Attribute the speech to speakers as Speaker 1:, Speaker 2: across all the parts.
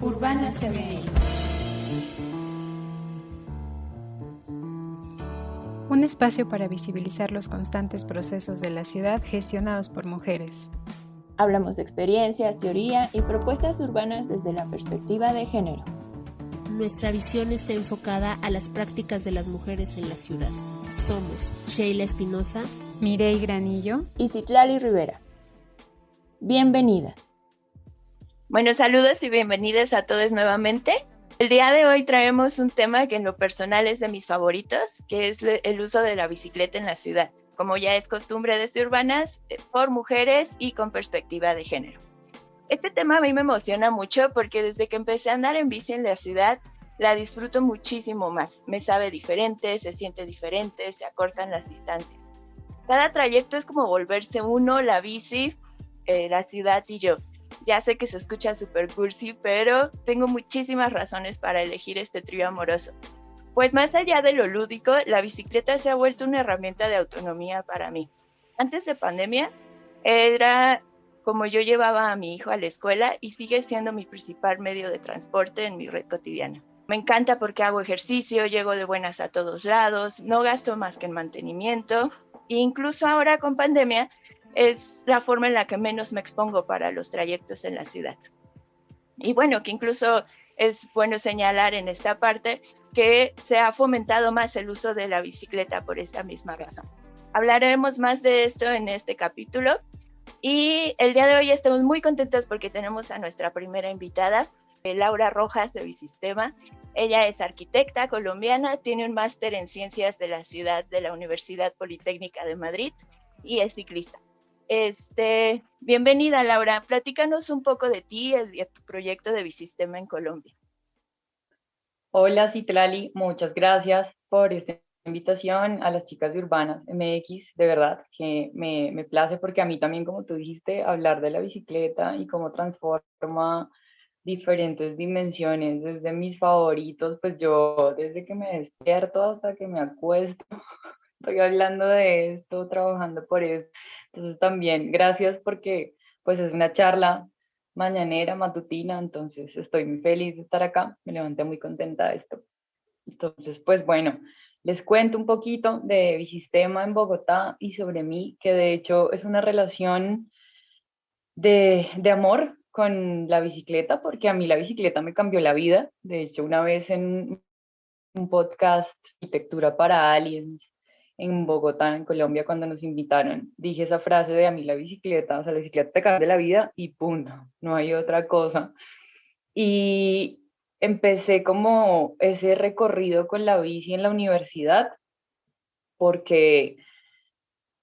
Speaker 1: Urbana CMX. Un espacio para visibilizar los constantes procesos de la ciudad gestionados por mujeres.
Speaker 2: Hablamos de experiencias, teoría y propuestas urbanas desde la perspectiva de género.
Speaker 3: Nuestra visión está enfocada a las prácticas de las mujeres en la ciudad. Somos Sheila Espinosa,
Speaker 1: Mireille Granillo
Speaker 2: y Citlali Rivera. Bienvenidas. Bueno, saludos y bienvenidas a todos nuevamente. El día de hoy traemos un tema que en lo personal es de mis favoritos, que es el uso de la bicicleta en la ciudad, como ya es costumbre de Urbanas, por mujeres y con perspectiva de género. Este tema a mí me emociona mucho porque desde que empecé a andar en bici en la ciudad, la disfruto muchísimo más. Me sabe diferente, se siente diferente, se acortan las distancias. Cada trayecto es como volverse uno, la bici, la ciudad y yo. Ya sé que se escucha súper cursi, pero tengo muchísimas razones para elegir este trío amoroso. Pues más allá de lo lúdico, la bicicleta se ha vuelto una herramienta de autonomía para mí. Antes de pandemia, era como yo llevaba a mi hijo a la escuela y sigue siendo mi principal medio de transporte en mi red cotidiana. Me encanta porque hago ejercicio, llego de buenas a todos lados, no gasto más que en mantenimiento e incluso ahora con pandemia es la forma en la que menos me expongo para los trayectos en la ciudad. Y bueno, que incluso es bueno señalar en esta parte que se ha fomentado más el uso de la bicicleta por esta misma razón. Hablaremos más de esto en este capítulo y el día de hoy estamos muy contentos porque tenemos a nuestra primera invitada, Laura Rojas de Bisistema. Ella es arquitecta colombiana, tiene un máster en Ciencias de la Ciudad de la Universidad Politécnica de Madrid y es ciclista. Bienvenida, Laura. Platícanos un poco de ti y de tu proyecto de Bisistema en Colombia.
Speaker 4: Hola, Citlali, muchas gracias por esta invitación a las chicas de Urbanas MX. De verdad que me place porque a mí también, como tú dijiste, hablar de la bicicleta y cómo transforma diferentes dimensiones, desde mis favoritos, pues yo desde que me despierto hasta que me acuesto, estoy hablando de esto, trabajando por esto. Entonces también gracias porque pues es una charla mañanera, matutina, entonces estoy muy feliz de estar acá, me levanté muy contenta de esto. Entonces, pues bueno, les cuento un poquito de Bisistema en Bogotá y sobre mí, que de hecho es una relación de amor con la bicicleta, porque a mí la bicicleta me cambió la vida. De hecho, una vez en un podcast Arquitectura para Aliens en Bogotá, en Colombia, cuando nos invitaron, dije esa frase de a mí la bicicleta, o sea, la bicicleta te cambia la vida y punto, no hay otra cosa. Y empecé como ese recorrido con la bici en la universidad, porque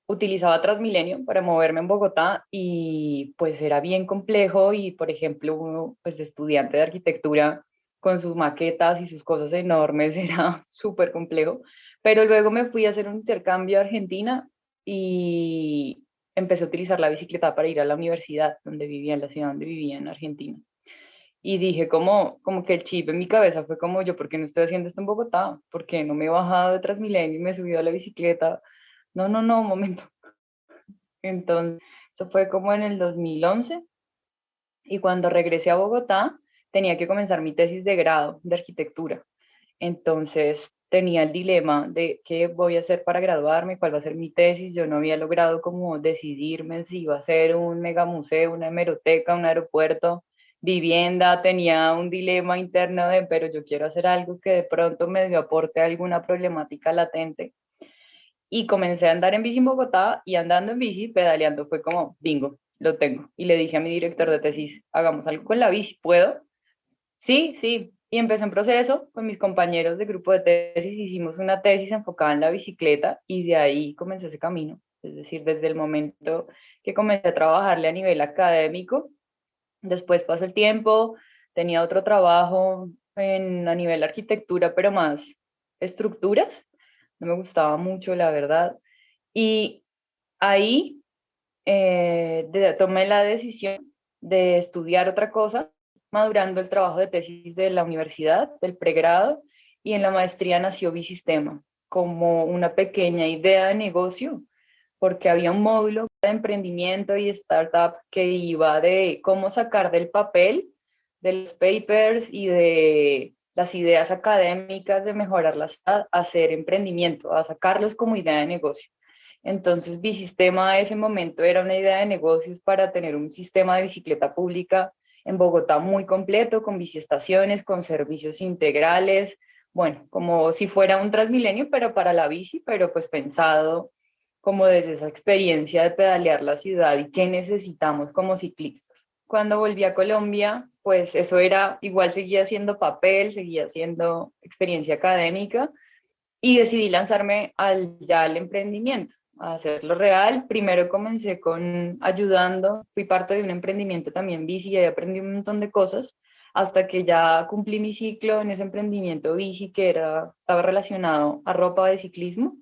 Speaker 4: utilizaba Transmilenio para moverme en Bogotá y pues era bien complejo y, por ejemplo, uno pues de estudiante de arquitectura con sus maquetas y sus cosas enormes era súper complejo, pero luego me fui a hacer un intercambio a Argentina y empecé a utilizar la bicicleta para ir a la universidad donde vivía, en la ciudad donde vivía en Argentina. Y dije como que el chip en mi cabeza fue como yo, ¿por qué no estoy haciendo esto en Bogotá? ¿Por qué no me he bajado de Transmilenio y me he subido a la bicicleta? No, un momento. Entonces, eso fue como en el 2011 y cuando regresé a Bogotá tenía que comenzar mi tesis de grado de arquitectura. Entonces tenía el dilema de qué voy a hacer para graduarme, cuál va a ser mi tesis. Yo no había logrado como decidirme si iba a ser un megamuseo, una hemeroteca, un aeropuerto, vivienda. Tenía un dilema interno de, pero yo quiero hacer algo que de pronto me aporte alguna problemática latente. Y comencé a andar en bici en Bogotá y andando en bici, pedaleando, fue como, bingo, lo tengo. Y le dije a mi director de tesis, hagamos algo con la bici, ¿puedo? Sí, sí. Y empecé un proceso con mis compañeros de grupo de tesis, hicimos una tesis enfocada en la bicicleta y de ahí comencé ese camino. Es decir, desde el momento que comencé a trabajarle a nivel académico, después pasó el tiempo, tenía otro trabajo a nivel arquitectura, pero más estructuras. No me gustaba mucho, la verdad. Y ahí tomé la decisión de estudiar otra cosa, madurando el trabajo de tesis de la universidad, del pregrado, y en la maestría nació Bisistema, como una pequeña idea de negocio, porque había un módulo de emprendimiento y startup que iba de cómo sacar del papel de los papers y de las ideas académicas de mejorar la ciudad a hacer emprendimiento, a sacarlos como idea de negocio. Entonces, Bisistema en ese momento era una idea de negocios para tener un sistema de bicicleta pública en Bogotá muy completo, con biciestaciones, con servicios integrales, bueno, como si fuera un Transmilenio, pero para la bici, pero pues pensado como desde esa experiencia de pedalear la ciudad y qué necesitamos como ciclistas. Cuando volví a Colombia, pues eso era, igual seguía siendo papel, seguía siendo experiencia académica y decidí lanzarme ya al emprendimiento, a hacerlo real. Primero comencé con ayudando, fui parte de un emprendimiento también bici y ahí aprendí un montón de cosas hasta que ya cumplí mi ciclo en ese emprendimiento bici que estaba relacionado a ropa de ciclismo,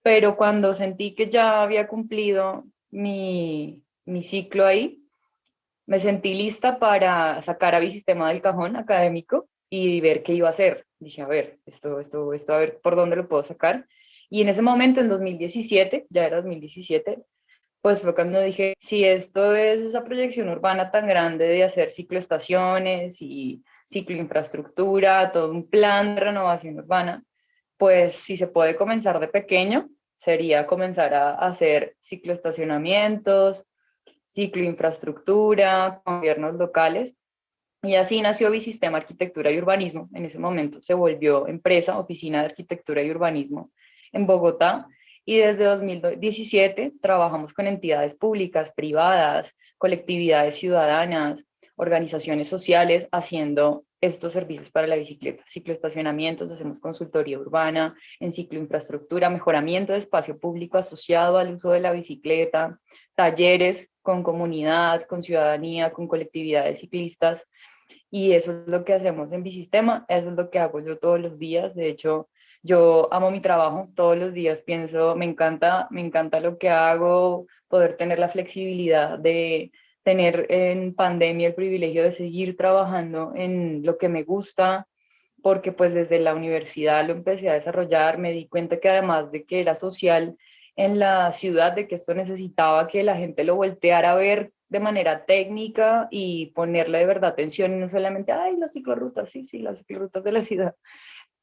Speaker 4: pero cuando sentí que ya había cumplido mi ciclo ahí, me sentí lista para sacar a Bisistema del cajón académico y ver qué iba a hacer. Dije, a ver, a ver por dónde lo puedo sacar. Y en ese momento, en 2017, ya era 2017, pues fue cuando dije, si esto es esa proyección urbana tan grande de hacer cicloestaciones y cicloinfraestructura, todo un plan de renovación urbana, pues si se puede comenzar de pequeño, sería comenzar a hacer cicloestacionamientos, cicloinfraestructura, gobiernos locales. Y así nació Bisistema Arquitectura y Urbanismo. En ese momento se volvió empresa, oficina de arquitectura y urbanismo en Bogotá. Y desde 2017 trabajamos con entidades públicas, privadas, colectividades ciudadanas, organizaciones sociales, haciendo estos servicios para la bicicleta, cicloestacionamientos, hacemos consultoría urbana, en cicloinfraestructura, mejoramiento de espacio público asociado al uso de la bicicleta, talleres con comunidad, con ciudadanía, con colectividades ciclistas, y eso es lo que hacemos en Bisistema, eso es lo que hago yo todos los días. De hecho, yo amo mi trabajo, todos los días pienso, me encanta lo que hago, poder tener la flexibilidad de tener en pandemia el privilegio de seguir trabajando en lo que me gusta, porque pues desde la universidad lo empecé a desarrollar, me di cuenta que además de que era social en la ciudad, de que esto necesitaba que la gente lo volteara a ver de manera técnica y ponerle de verdad atención y no solamente, ay, las ciclorrutas, sí, sí, las ciclorrutas de la ciudad.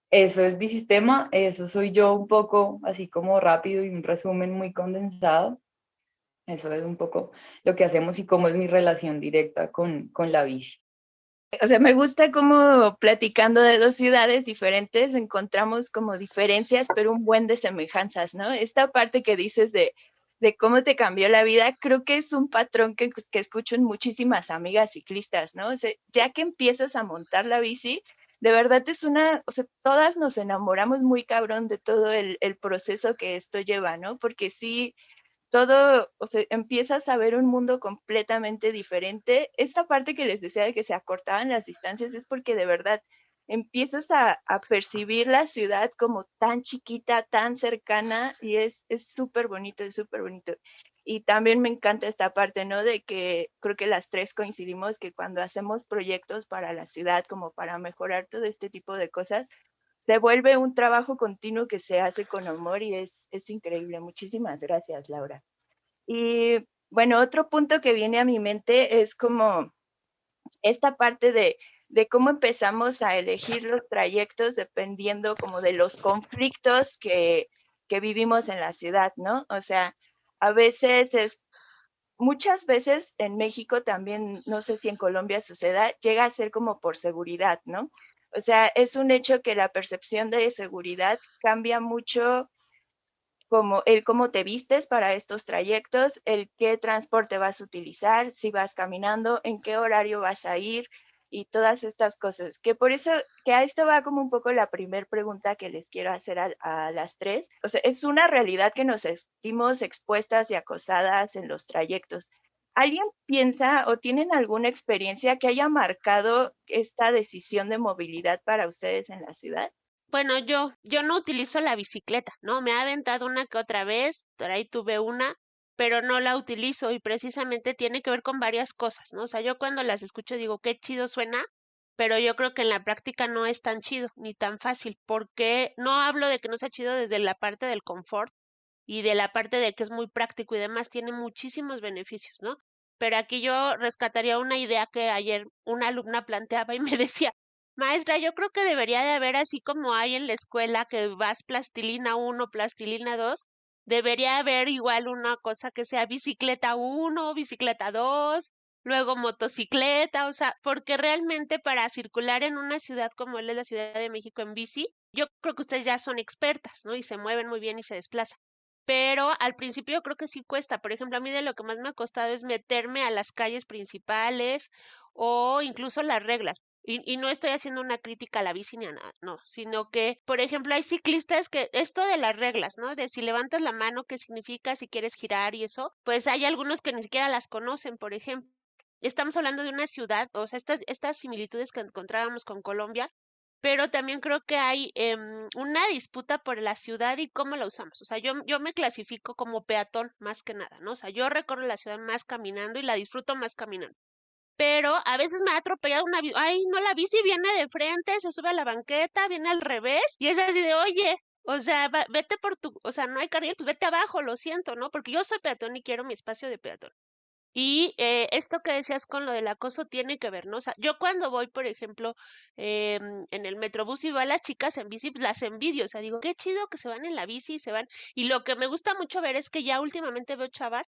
Speaker 4: Eso es Bisistema, eso soy yo un poco así como rápido y un resumen muy condensado. Eso es un poco lo que hacemos y cómo es mi relación directa con la bici.
Speaker 2: O sea, me gusta cómo platicando de dos ciudades diferentes encontramos como diferencias, pero un buen de semejanzas, ¿no? Esta parte que dices de cómo te cambió la vida, creo que es un patrón que escucho en muchísimas amigas ciclistas, ¿no? O sea, ya que empiezas a montar la bici, de verdad es o sea, todas nos enamoramos muy cabrón de todo el proceso que esto lleva, ¿no? Porque sí, todo, o sea, empiezas a ver un mundo completamente diferente. Esta parte que les decía de que se acortaban las distancias es porque de verdad empiezas a percibir la ciudad como tan chiquita, tan cercana y es súper bonito, es súper bonito. Y también me encanta esta parte, ¿no? De que creo que las tres coincidimos que cuando hacemos proyectos para la ciudad, como para mejorar todo este tipo de cosas, se vuelve un trabajo continuo que se hace con amor y es increíble. Muchísimas gracias, Laura. Y bueno, otro punto que viene a mi mente es como esta parte de cómo empezamos a elegir los trayectos dependiendo como de los conflictos que vivimos en la ciudad, ¿no? O sea, a veces muchas veces en México también, no sé si en Colombia suceda, llega a ser como por seguridad, ¿no? O sea, es un hecho que la percepción de seguridad cambia mucho como el cómo te vistes para estos trayectos, el qué transporte vas a utilizar, si vas caminando, en qué horario vas a ir y todas estas cosas. Que por eso, que a esto va como un poco la primera pregunta que les quiero hacer a las tres. O sea, es una realidad que nos sentimos expuestas y acosadas en los trayectos. ¿Alguien piensa o tienen alguna experiencia que haya marcado esta decisión de movilidad para ustedes en la ciudad?
Speaker 3: Bueno, yo no utilizo la bicicleta, ¿no? Me ha aventado una que otra vez, por ahí tuve una, pero no la utilizo y precisamente tiene que ver con varias cosas, ¿no? O sea, yo cuando las escucho digo, qué chido suena, pero yo creo que en la práctica no es tan chido ni tan fácil, porque no hablo de que no sea chido desde la parte del confort y de la parte de que es muy práctico y demás, tiene muchísimos beneficios, ¿no? Pero aquí yo rescataría una idea que ayer una alumna planteaba y me decía, maestra, yo creo que debería de haber así como hay en la escuela que vas plastilina 1, plastilina 2, debería haber igual una cosa que sea bicicleta 1, bicicleta 2, luego motocicleta, o sea, porque realmente para circular en una ciudad como es la Ciudad de México en bici, yo creo que ustedes ya son expertas, ¿no? Y se mueven muy bien y se desplazan. Pero al principio yo creo que sí cuesta. Por ejemplo, a mí de lo que más me ha costado es meterme a las calles principales o incluso las reglas. Y no estoy haciendo una crítica a la bici ni a nada, no, sino que, por ejemplo, hay ciclistas que esto de las reglas, ¿no? De si levantas la mano, qué significa, si quieres girar y eso, pues hay algunos que ni siquiera las conocen, por ejemplo. Estamos hablando de una ciudad, o sea, estas similitudes que encontrábamos con Colombia, pero también creo que hay una disputa por la ciudad y cómo la usamos. O sea, yo me clasifico como peatón más que nada, ¿no? O sea, yo recorro la ciudad más caminando y la disfruto más caminando. Pero a veces me ha atropellado una bici. Ay, no, la bici viene de frente, se sube a la banqueta, viene al revés y es así de, oye, o sea, vete por tu, o sea, no hay carril, pues vete abajo, lo siento, ¿no? Porque yo soy peatón y quiero mi espacio de peatón. Y esto que decías con lo del acoso tiene que ver, ¿no? O sea, yo cuando voy, por ejemplo, en el Metrobús y veo a las chicas en bici, pues las envidio, o sea, digo, qué chido que se van en la bici y se van. Y lo que me gusta mucho ver es que ya últimamente veo chavas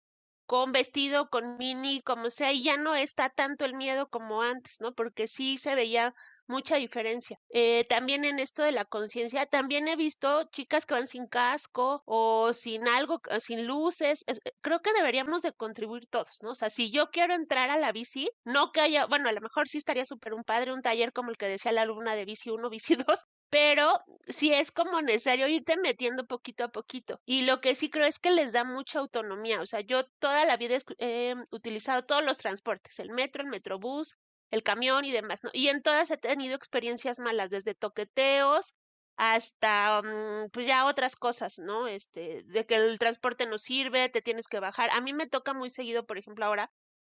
Speaker 3: con vestido, con mini, como sea, y ya no está tanto el miedo como antes, ¿no? Porque sí se veía mucha diferencia. También en esto de la conciencia, también he visto chicas que van sin casco o sin algo, sin luces. Creo que deberíamos de contribuir todos, ¿no? O sea, si yo quiero entrar a la bici, no que haya, bueno, a lo mejor sí estaría súper un padre, un taller como el que decía la alumna de bici 1, bici 2, pero sí es como necesario irte metiendo poquito a poquito. Y lo que sí creo es que les da mucha autonomía. O sea, yo toda la vida he utilizado todos los transportes, el metro, el metrobús, el camión y demás, ¿no? Y en todas he tenido experiencias malas, desde toqueteos hasta pues ya otras cosas, ¿no? De que el transporte no sirve, te tienes que bajar. A mí me toca muy seguido, por ejemplo, ahora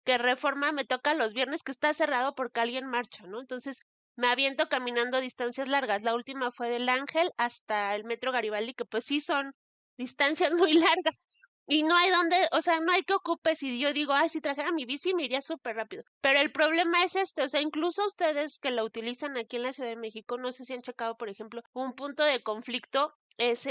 Speaker 3: que Reforma me toca los viernes que está cerrado porque alguien marcha, ¿no? Entonces me aviento caminando distancias largas. La última fue del Ángel hasta el Metro Garibaldi, que pues sí son distancias muy largas. Y no hay donde, o sea, no hay que ocupes. Y yo digo, ay, si trajera mi bici me iría súper rápido. Pero el problema es o sea, incluso ustedes que la utilizan aquí en la Ciudad de México, no sé si han checado, por ejemplo, un punto de conflicto es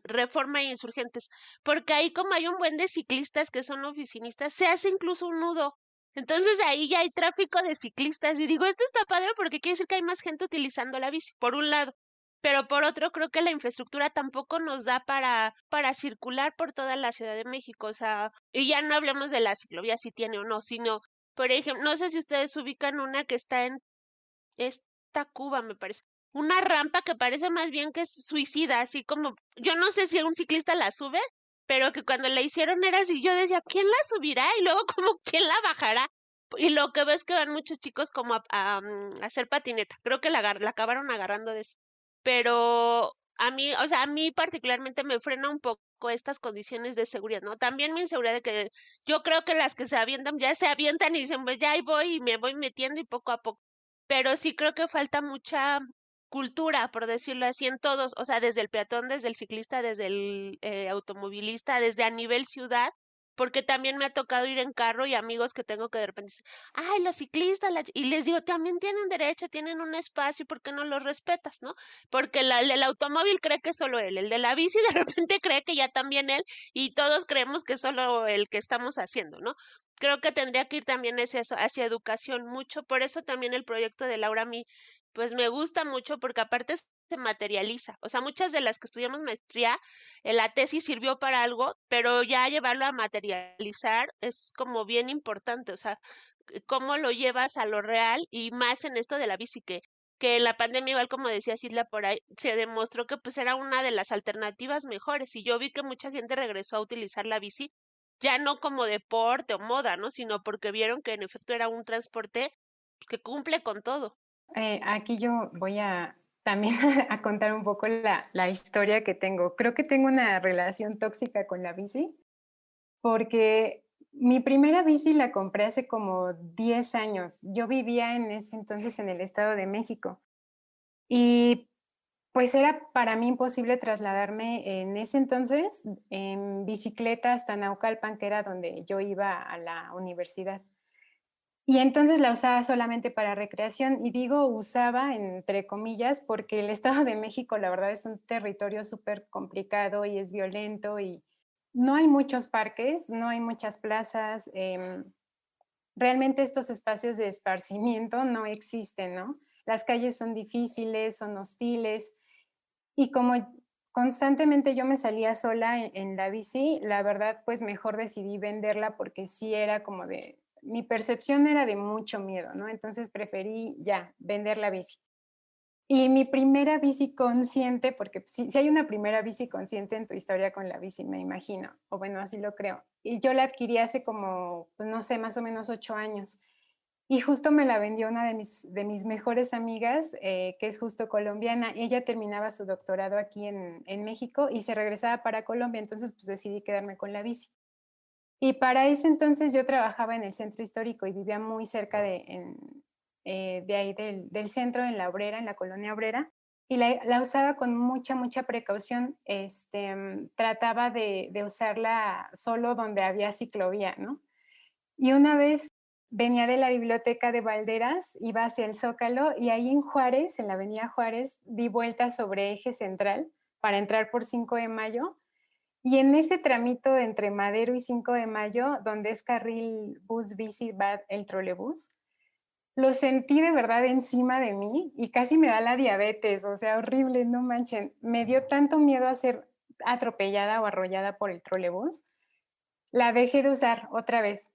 Speaker 3: Reforma e Insurgentes, porque ahí como hay un buen de ciclistas que son oficinistas, se hace incluso un nudo. Entonces ahí ya hay tráfico de ciclistas y digo, esto está padre porque quiere decir que hay más gente utilizando la bici, por un lado. Pero por otro, creo que la infraestructura tampoco nos da para circular por toda la Ciudad de México. O sea, y ya no hablemos de la ciclovía, si tiene o no, sino, por ejemplo, no sé si ustedes ubican una que está en esta Cuba, me parece. Una rampa que parece más bien que es suicida, así como, yo no sé si un ciclista la sube, pero que cuando la hicieron era así, yo decía, ¿quién la subirá? Y luego como, ¿quién la bajará? Y lo que veo es que van muchos chicos como a hacer patineta. Creo que la acabaron agarrando de eso. Pero a mí, o sea, a mí particularmente me frena un poco estas condiciones de seguridad, ¿no? También mi inseguridad de que yo creo que las que se avientan ya se avientan y dicen, pues ya ahí voy y me voy metiendo y poco a poco. Pero sí creo que falta mucha cultura, por decirlo así, en todos, o sea, desde el peatón, desde el ciclista, desde el automovilista, desde a nivel ciudad, porque también me ha tocado ir en carro y amigos que tengo que de repente dicen, ay, los ciclistas, y les digo, también tienen derecho, tienen un espacio, ¿por qué no los respetas, no? Porque el del automóvil cree que solo él, el de la bici de repente cree que ya también él, y todos creemos que solo el que estamos haciendo, ¿no? Creo que tendría que ir también hacia educación mucho, por eso también el proyecto de Laura a mí, pues me gusta mucho porque aparte se materializa, o sea, muchas de las que estudiamos maestría, la tesis sirvió para algo, pero ya llevarlo a materializar es como bien importante, o sea, cómo lo llevas a lo real y más en esto de la bici que en la pandemia, igual como decía Isla por ahí, se demostró que pues era una de las alternativas mejores y yo vi que mucha gente regresó a utilizar la bici ya no como deporte o moda, ¿no? Sino porque vieron que en efecto era un transporte que cumple con todo.
Speaker 1: Aquí yo voy a también a contar un poco la historia que tengo. Creo que tengo una relación tóxica con la bici porque mi primera bici la compré hace como 10 años. Yo vivía en ese entonces en el Estado de México y pues era para mí imposible trasladarme en ese entonces en bicicleta hasta Naucalpan, que era donde yo iba a la universidad. Y entonces la usaba solamente para recreación, y digo usaba entre comillas, porque el Estado de México, la verdad, es un territorio súper complicado y es violento, y no hay muchos parques, no hay muchas plazas, realmente estos espacios de esparcimiento no existen, ¿no? Las calles son difíciles, son hostiles, y como constantemente yo me salía sola en la bici, la verdad, pues mejor decidí venderla porque sí era como de, mi percepción era de mucho miedo, ¿no? Entonces preferí ya vender la bici. Y mi primera bici consciente, porque si hay una primera bici consciente en tu historia con la bici, me imagino, o bueno, así lo creo. Y yo la adquirí hace como, pues no sé, más o menos 8 años. Y justo me la vendió una de mis mejores amigas, que es justo colombiana. Ella terminaba su doctorado aquí en México y se regresaba para Colombia, entonces pues decidí quedarme con la bici. Y para ese entonces yo trabajaba en el centro histórico y vivía muy cerca de ahí del centro, en la Obrera, en la colonia Obrera, y la usaba con mucha, mucha precaución. Trataba de usarla solo donde había ciclovía, ¿no? Y una vez venía de la biblioteca de Valderas, iba hacia el Zócalo, y ahí en Juárez, en la avenida Juárez, di vuelta sobre eje central para entrar por 5 de Mayo, y en ese tramito entre Madero y 5 de Mayo, donde es carril bus, bici, va el trolebús, lo sentí de verdad encima de mí y casi me da la diabetes, o sea, horrible, no manchen. Me dio tanto miedo a ser atropellada o arrollada por el trolebús. La dejé de usar otra vez.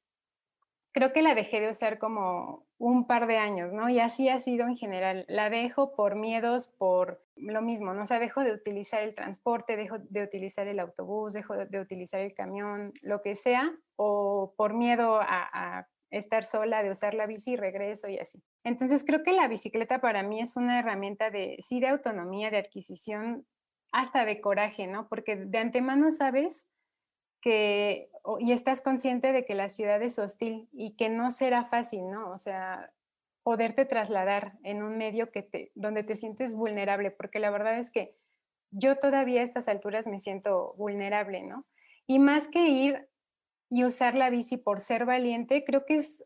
Speaker 1: Creo que la dejé de usar como un par de años, ¿no? Y así ha sido en general. La dejo por miedos, por lo mismo, ¿no? O sea, dejo de utilizar el transporte, dejo de utilizar el autobús, dejo de utilizar el camión, lo que sea, o por miedo a estar sola, de usar la bici, regreso y así. Entonces creo que la bicicleta para mí es una herramienta de, sí, de autonomía, de adquisición, hasta de coraje, ¿no? Porque de antemano sabes y estás consciente de que la ciudad es hostil y que no será fácil, ¿no? O sea, poderte trasladar en un medio donde te sientes vulnerable, porque la verdad es que yo todavía a estas alturas me siento vulnerable, ¿no? Y más que ir y usar la bici por ser valiente, creo que es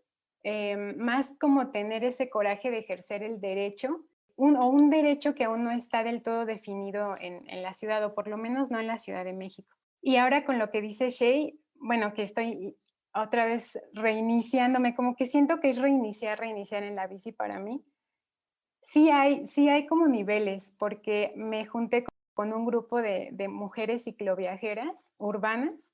Speaker 1: más como tener ese coraje de ejercer el derecho, o un derecho que aún no está del todo definido en la ciudad, o por lo menos no en la Ciudad de México. Y ahora con lo que dice Shay, bueno, que estoy otra vez reiniciándome, como que siento que es reiniciar en la bici para mí. Sí hay como niveles, porque me junté con un grupo de mujeres cicloviajeras urbanas,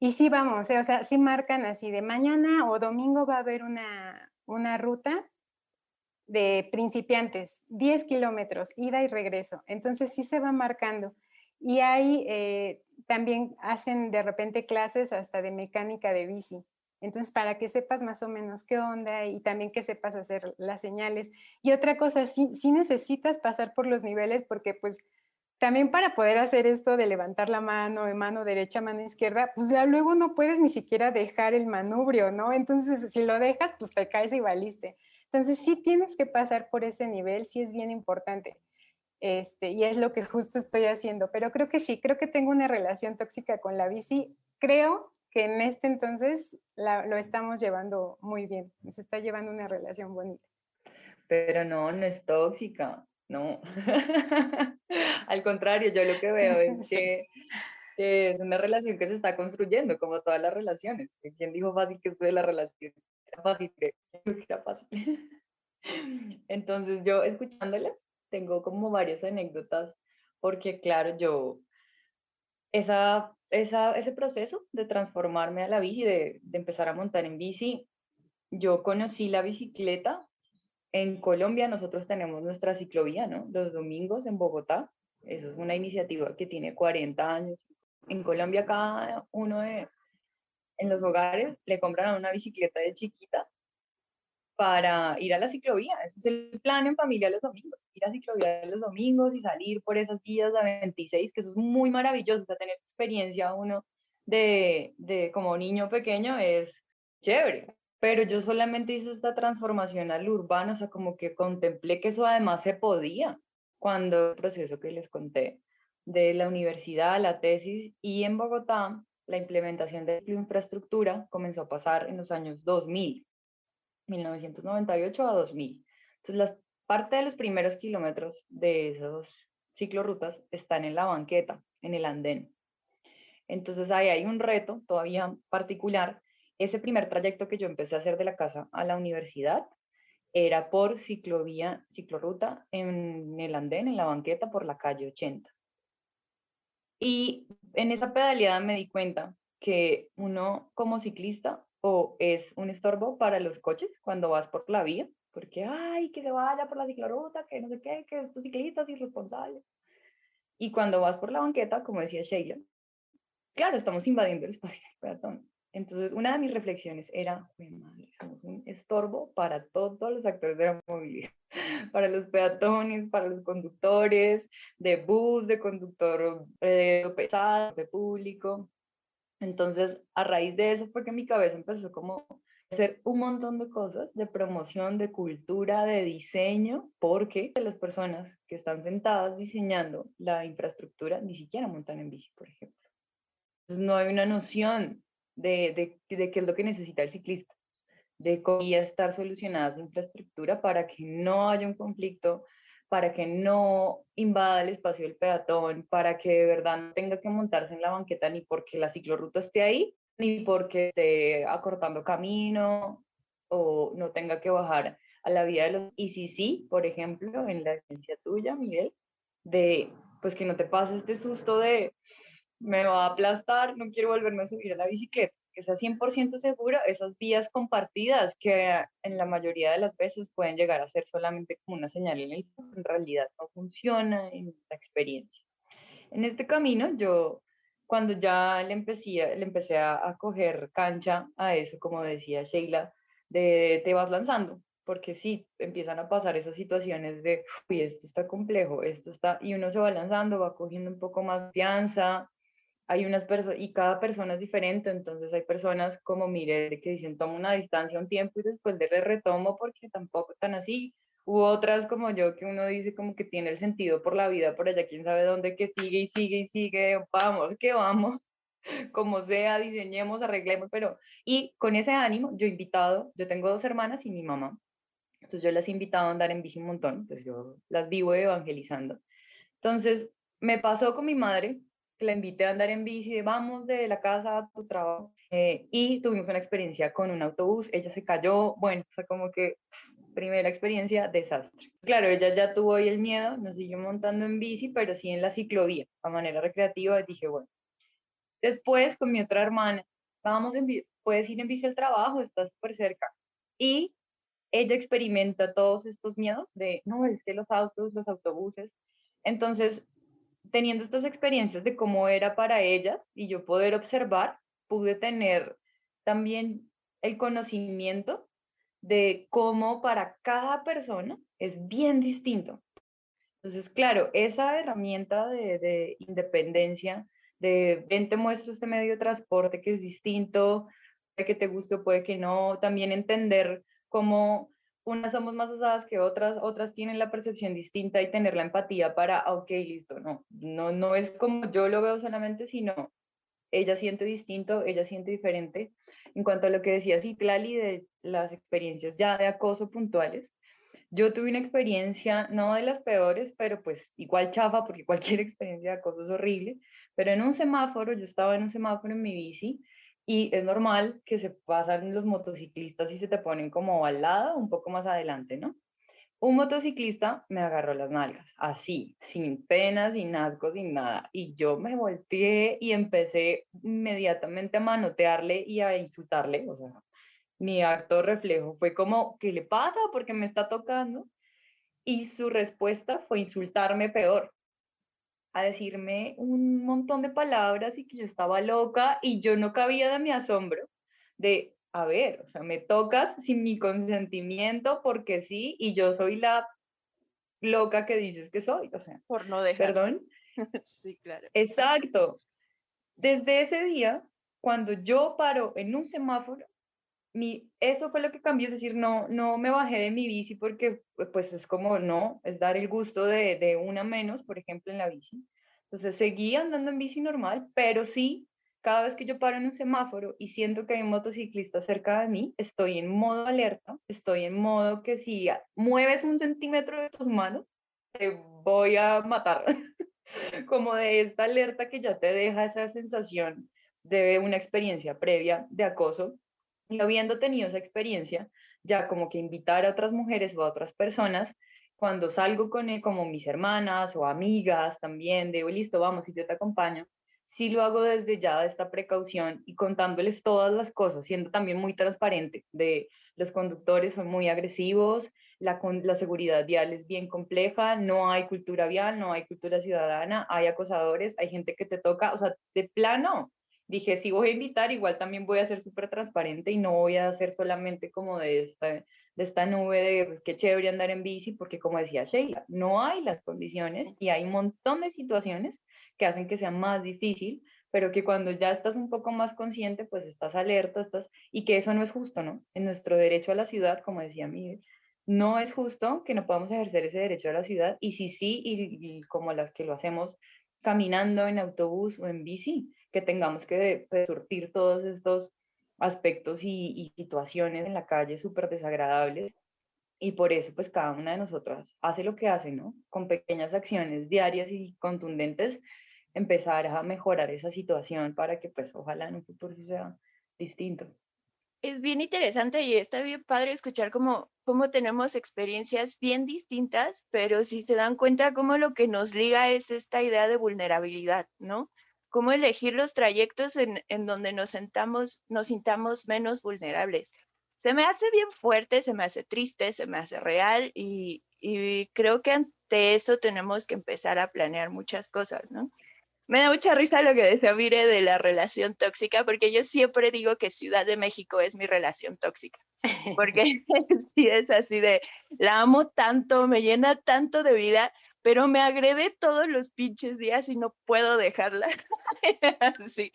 Speaker 1: y sí vamos, o sea, sí marcan así de mañana o domingo va a haber una ruta de principiantes, 10 kilómetros, ida y regreso. Entonces sí se va marcando. Y hay, también hacen de repente clases hasta de mecánica de bici. Entonces, para que sepas más o menos qué onda y también que sepas hacer las señales. Y otra cosa, sí necesitas pasar por los niveles, porque pues también para poder hacer esto de levantar la mano, de mano derecha, mano izquierda, pues ya luego no puedes ni siquiera dejar el manubrio, ¿no? Entonces, si lo dejas, pues te caes y valiste. Entonces, sí tienes que pasar por ese nivel, sí es bien importante. Y es lo que justo estoy haciendo. Pero creo que sí, creo que tengo una relación tóxica con la bici. Creo que en este entonces lo estamos llevando muy bien. Se está llevando una relación bonita.
Speaker 4: Pero no, no es tóxica, no. Al contrario, yo lo que veo es
Speaker 1: Sí.
Speaker 4: que es una relación que se está construyendo, como todas las relaciones. ¿Quién dijo fácil que esto de la relación era fácil? Creo que era fácil. Entonces yo escuchándolas, tengo como varias anécdotas, porque claro, ese proceso de transformarme a la bici, de empezar a montar en bici, yo conocí la bicicleta. En Colombia nosotros tenemos nuestra ciclovía, ¿no? Los domingos en Bogotá. Eso es una iniciativa que tiene 40 años. En Colombia cada uno en los hogares le compran una bicicleta de chiquita para ir a la ciclovía. Ese es el plan en familia los domingos, ir a ciclovía los domingos y salir por esas vías de 26, que eso es muy maravilloso. O sea, tener experiencia uno de como niño pequeño es chévere. Pero yo solamente hice esta transformación al urbano, o sea, como que contemplé que eso además se podía. cuando el proceso que les conté de la universidad, la tesis, y en Bogotá la implementación de la infraestructura comenzó a pasar en los años 2000, 1998 a 2000. Entonces, parte de los primeros kilómetros de esos ciclorrutas están en la banqueta, en el andén. Entonces, ahí hay un reto todavía particular. Ese primer trayecto que yo empecé a hacer de la casa a la universidad era por ciclovía, ciclorruta en el andén, en la banqueta, por la calle 80. Y en esa pedaleada me di cuenta que uno como ciclista o es un estorbo para los coches cuando vas por la vía, porque, ay, que se vaya por la ciclorruta, que no sé qué, que estos ciclistas irresponsables. Y cuando vas por la banqueta, como decía Sheila, claro, estamos invadiendo el espacio del peatón. Entonces, una de mis reflexiones era, madre, somos un estorbo para todos los actores de la movilidad, para los peatones, para los conductores de bus, de conductor pesado, de público. Entonces, a raíz de eso fue que mi cabeza empezó como a hacer un montón de cosas de promoción, de cultura, de diseño, porque las personas que están sentadas diseñando la infraestructura ni siquiera montan en bici, por ejemplo. Entonces, no hay una noción de qué es lo que necesita el ciclista, de cómo ya estar solucionada esa infraestructura para que no haya un conflicto, para que no invada el espacio del peatón, para que de verdad no tenga que montarse en la banqueta ni porque la ciclorruta esté ahí, ni porque esté acortando camino o no tenga que bajar a la vía de los ICC, por ejemplo, en la agencia tuya, Miguel, de pues que no te pase este susto de me va a aplastar, no quiero volverme a subir a la bicicleta, que sea 100% segura, esas vías compartidas que en la mayoría de las veces pueden llegar a ser solamente como una señal en realidad no funciona en la experiencia. En este camino yo, cuando ya le empecé a coger cancha a eso, como decía Sheila, de te vas lanzando, porque sí, empiezan a pasar esas situaciones de, uy, esto está complejo, esto está, y uno se va lanzando, va cogiendo un poco más de confianza, hay unas personas, y cada persona es diferente, entonces hay personas como Mire que dicen tomo una distancia un tiempo y después le retomo porque tampoco tan así, u otras como yo que uno dice como que tiene el sentido por la vida, por allá quién sabe dónde, que sigue y sigue y sigue, vamos, que vamos, como sea, diseñemos, arreglemos, pero, y con ese ánimo, yo he invitado, yo tengo 2 hermanas y mi mamá, entonces yo las he invitado a andar en bici un montón, pues yo las vivo evangelizando. Entonces, me pasó con mi madre, que la invité a andar en bici, de vamos de la casa a tu trabajo, y tuvimos una experiencia con un autobús, ella se cayó, bueno, fue como que primera experiencia, desastre. Claro, ella ya tuvo ahí el miedo, nos siguió montando en bici, pero sí en la ciclovía, a manera recreativa, dije, bueno. Después, con mi otra hermana, vamos en bici, puedes ir en bici al trabajo, está súper cerca. Y ella experimenta todos estos miedos de, no, es que los autos, los autobuses. Entonces, teniendo estas experiencias de cómo era para ellas y yo poder observar, pude tener también el conocimiento de cómo para cada persona es bien distinto. Entonces, claro, esa herramienta de independencia, de ven, te muestro este medio de transporte que es distinto, puede que te guste o puede que no, también entender cómo unas somos más usadas que otras, otras tienen la percepción distinta y tener la empatía para, ok, listo, no es como yo lo veo solamente, sino ella siente distinto, ella siente diferente. En cuanto a lo que decía Citlali de las experiencias ya de acoso puntuales, yo tuve una experiencia, no de las peores, pero pues igual chafa, porque cualquier experiencia de acoso es horrible, pero en un semáforo, yo estaba en un semáforo en mi bici y es normal que se pasan los motociclistas y se te ponen como al lado, un poco más adelante, ¿no? Un motociclista me agarró las nalgas, así, sin pena, sin asco, sin nada. Y yo me volteé y empecé inmediatamente a manotearle y a insultarle. O sea, mi acto reflejo fue como, ¿qué le pasa? Porque me está tocando. Y su respuesta fue insultarme peor, a decirme un montón de palabras y que yo estaba loca y yo no cabía de mi asombro de, a ver, o sea, me tocas sin mi consentimiento porque sí, y yo soy la loca que dices que soy, o sea,
Speaker 2: Por no dejar.
Speaker 4: perdón.
Speaker 2: Sí, claro.
Speaker 4: Exacto. Desde ese día, cuando yo paro en un semáforo, eso fue lo que cambió, es decir, no me bajé de mi bici porque pues es como, no, es dar el gusto de una menos, por ejemplo, en la bici. Entonces seguí andando en bici normal, pero sí, cada vez que yo paro en un semáforo y siento que hay un motociclista cerca de mí, estoy en modo alerta, estoy en modo que si mueves 1 centímetro de tus manos, te voy a matar. Como de esta alerta que ya te deja esa sensación de una experiencia previa de acoso. Y habiendo tenido esa experiencia, ya como que invitar a otras mujeres o a otras personas, cuando salgo con como mis hermanas o amigas también, digo, listo, vamos, y yo te acompaño, sí lo hago desde ya esta precaución y contándoles todas las cosas, siendo también muy transparente de los conductores son muy agresivos, la seguridad vial es bien compleja, no hay cultura vial, no hay cultura ciudadana, hay acosadores, hay gente que te toca, o sea, de plano. Dije, si voy a invitar, igual también voy a ser súper transparente y no voy a hacer solamente como de esta nube de pues, qué chévere andar en bici, porque como decía Sheila, no hay las condiciones y hay un montón de situaciones que hacen que sea más difícil, pero que cuando ya estás un poco más consciente, pues estás alerta, y que eso no es justo, ¿no? En nuestro derecho a la ciudad, como decía Miguel, no es justo que no podamos ejercer ese derecho a la ciudad y sí, y como las que lo hacemos caminando en autobús o en bici, que tengamos que pues, surtir todos estos aspectos y situaciones en la calle súper desagradables. Y por eso, pues cada una de nosotras hace lo que hace, ¿no? Con pequeñas acciones diarias y contundentes, empezar a mejorar esa situación para que, pues, ojalá en un futuro sí sea distinto.
Speaker 2: Es bien interesante y está bien padre escuchar cómo tenemos experiencias bien distintas, pero si se dan cuenta cómo lo que nos liga es esta idea de vulnerabilidad, ¿no? Cómo elegir los trayectos en donde nos sintamos menos vulnerables. Se me hace bien fuerte, se me hace triste, se me hace real y creo que ante eso tenemos que empezar a planear muchas cosas, ¿no? Me da mucha risa lo que decía Mire de la relación tóxica, porque yo siempre digo que Ciudad de México es mi relación tóxica, porque sí es así de, la amo tanto, me llena tanto de vida, pero me agrede todos los pinches días y no puedo dejarla. Sí.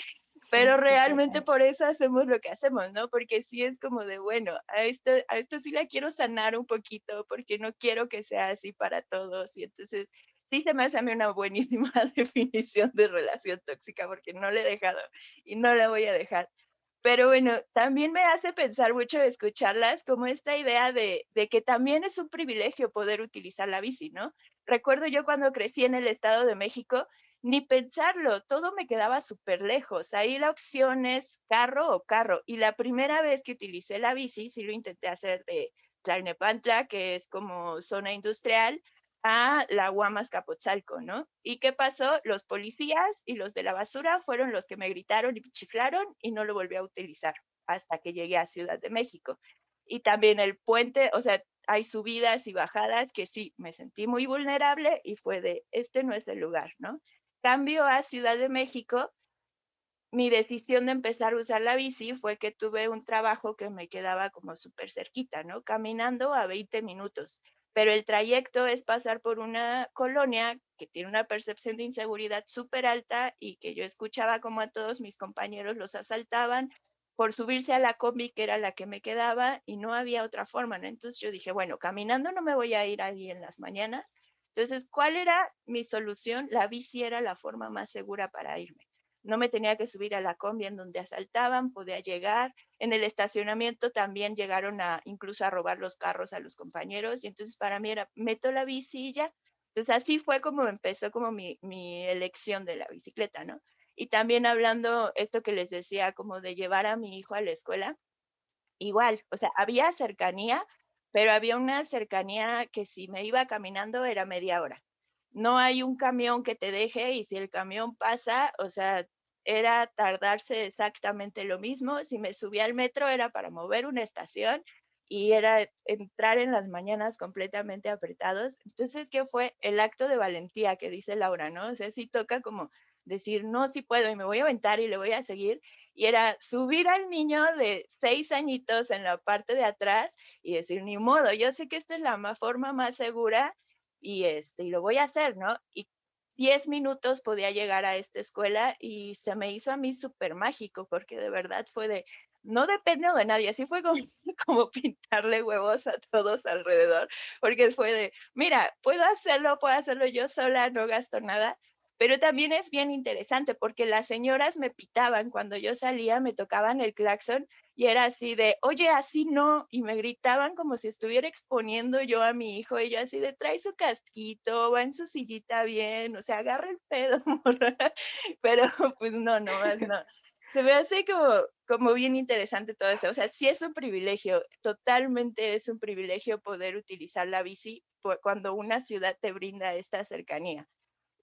Speaker 2: Pero
Speaker 1: Sí, sí,
Speaker 2: realmente
Speaker 1: total.
Speaker 2: por eso hacemos lo que hacemos, ¿no? Porque sí es como de, bueno, a esto sí la quiero sanar un poquito, porque no quiero que sea así para todos. Y entonces sí se me hace a mí una buenísima definición de relación tóxica, porque no la he dejado y no la voy a dejar. Pero bueno, también me hace pensar mucho escucharlas como esta idea de que también es un privilegio poder utilizar la bici, ¿no? Recuerdo yo cuando crecí en el Estado de México, ni pensarlo, todo me quedaba súper lejos. Ahí la opción es carro o carro. Y la primera vez que utilicé la bici, sí lo intenté hacer de Tlalnepantla, que es como zona industrial, a la Guamas Capotzalco, ¿no? ¿Y qué pasó? Los policías y los de la basura fueron los que me gritaron y me chiflaron y no lo volví a utilizar hasta que llegué a Ciudad de México. Y también el puente, o sea, hay subidas y bajadas que sí, me sentí muy vulnerable y fue de, este no es el lugar, ¿no? Cambio a Ciudad de México, mi decisión de empezar a usar la bici fue que tuve un trabajo que me quedaba como súper cerquita, ¿no? Caminando a 20 minutos, pero el trayecto es pasar por una colonia que tiene una percepción de inseguridad súper alta y que yo escuchaba como a todos mis compañeros los asaltaban por subirse a la combi que era la que me quedaba y no había otra forma, ¿no? Entonces yo dije, bueno, caminando no me voy a ir ahí en las mañanas. Entonces, ¿cuál era mi solución? La bici era la forma más segura para irme. No me tenía que subir a la combi en donde asaltaban, podía llegar. En el estacionamiento también llegaron incluso a robar los carros a los compañeros y entonces para mí era, meto la bici y ya. Entonces así fue como empezó como mi elección de la bicicleta, ¿no? Y también hablando esto que les decía, como de llevar a mi hijo a la escuela, igual, o sea, había cercanía, pero había una cercanía que si me iba caminando era media hora. No hay un camión que te deje y si el camión pasa, o sea, era tardarse exactamente lo mismo. Si me subía al metro era para mover una estación y era entrar en las mañanas completamente apretados. Entonces, ¿qué fue? El acto de valentía que dice Laura, ¿no? O sea, sí toca como decir, no, sí puedo y me voy a aventar y le voy a seguir, y era subir al niño de 6 añitos en la parte de atrás y decir, ni modo, yo sé que esta es la forma más segura y lo voy a hacer, ¿no? Y 10 minutos podía llegar a esta escuela y se me hizo a mí súper mágico porque de verdad fue de, no dependo de nadie. Así fue como, como pintarle huevos a todos alrededor, porque fue de, mira, puedo hacerlo yo sola, no gasto nada. Pero también es bien interesante porque las señoras me pitaban cuando yo salía, me tocaban el claxon y era así de, oye, así no, y me gritaban como si estuviera exponiendo yo a mi hijo, y yo así de, trae su casquito, va en su sillita bien, o sea, agarra el pedo, morra. Pero pues no, nomás no. Se me hace como bien interesante todo eso, o sea, sí es un privilegio, totalmente es un privilegio poder utilizar la bici cuando una ciudad te brinda esta cercanía.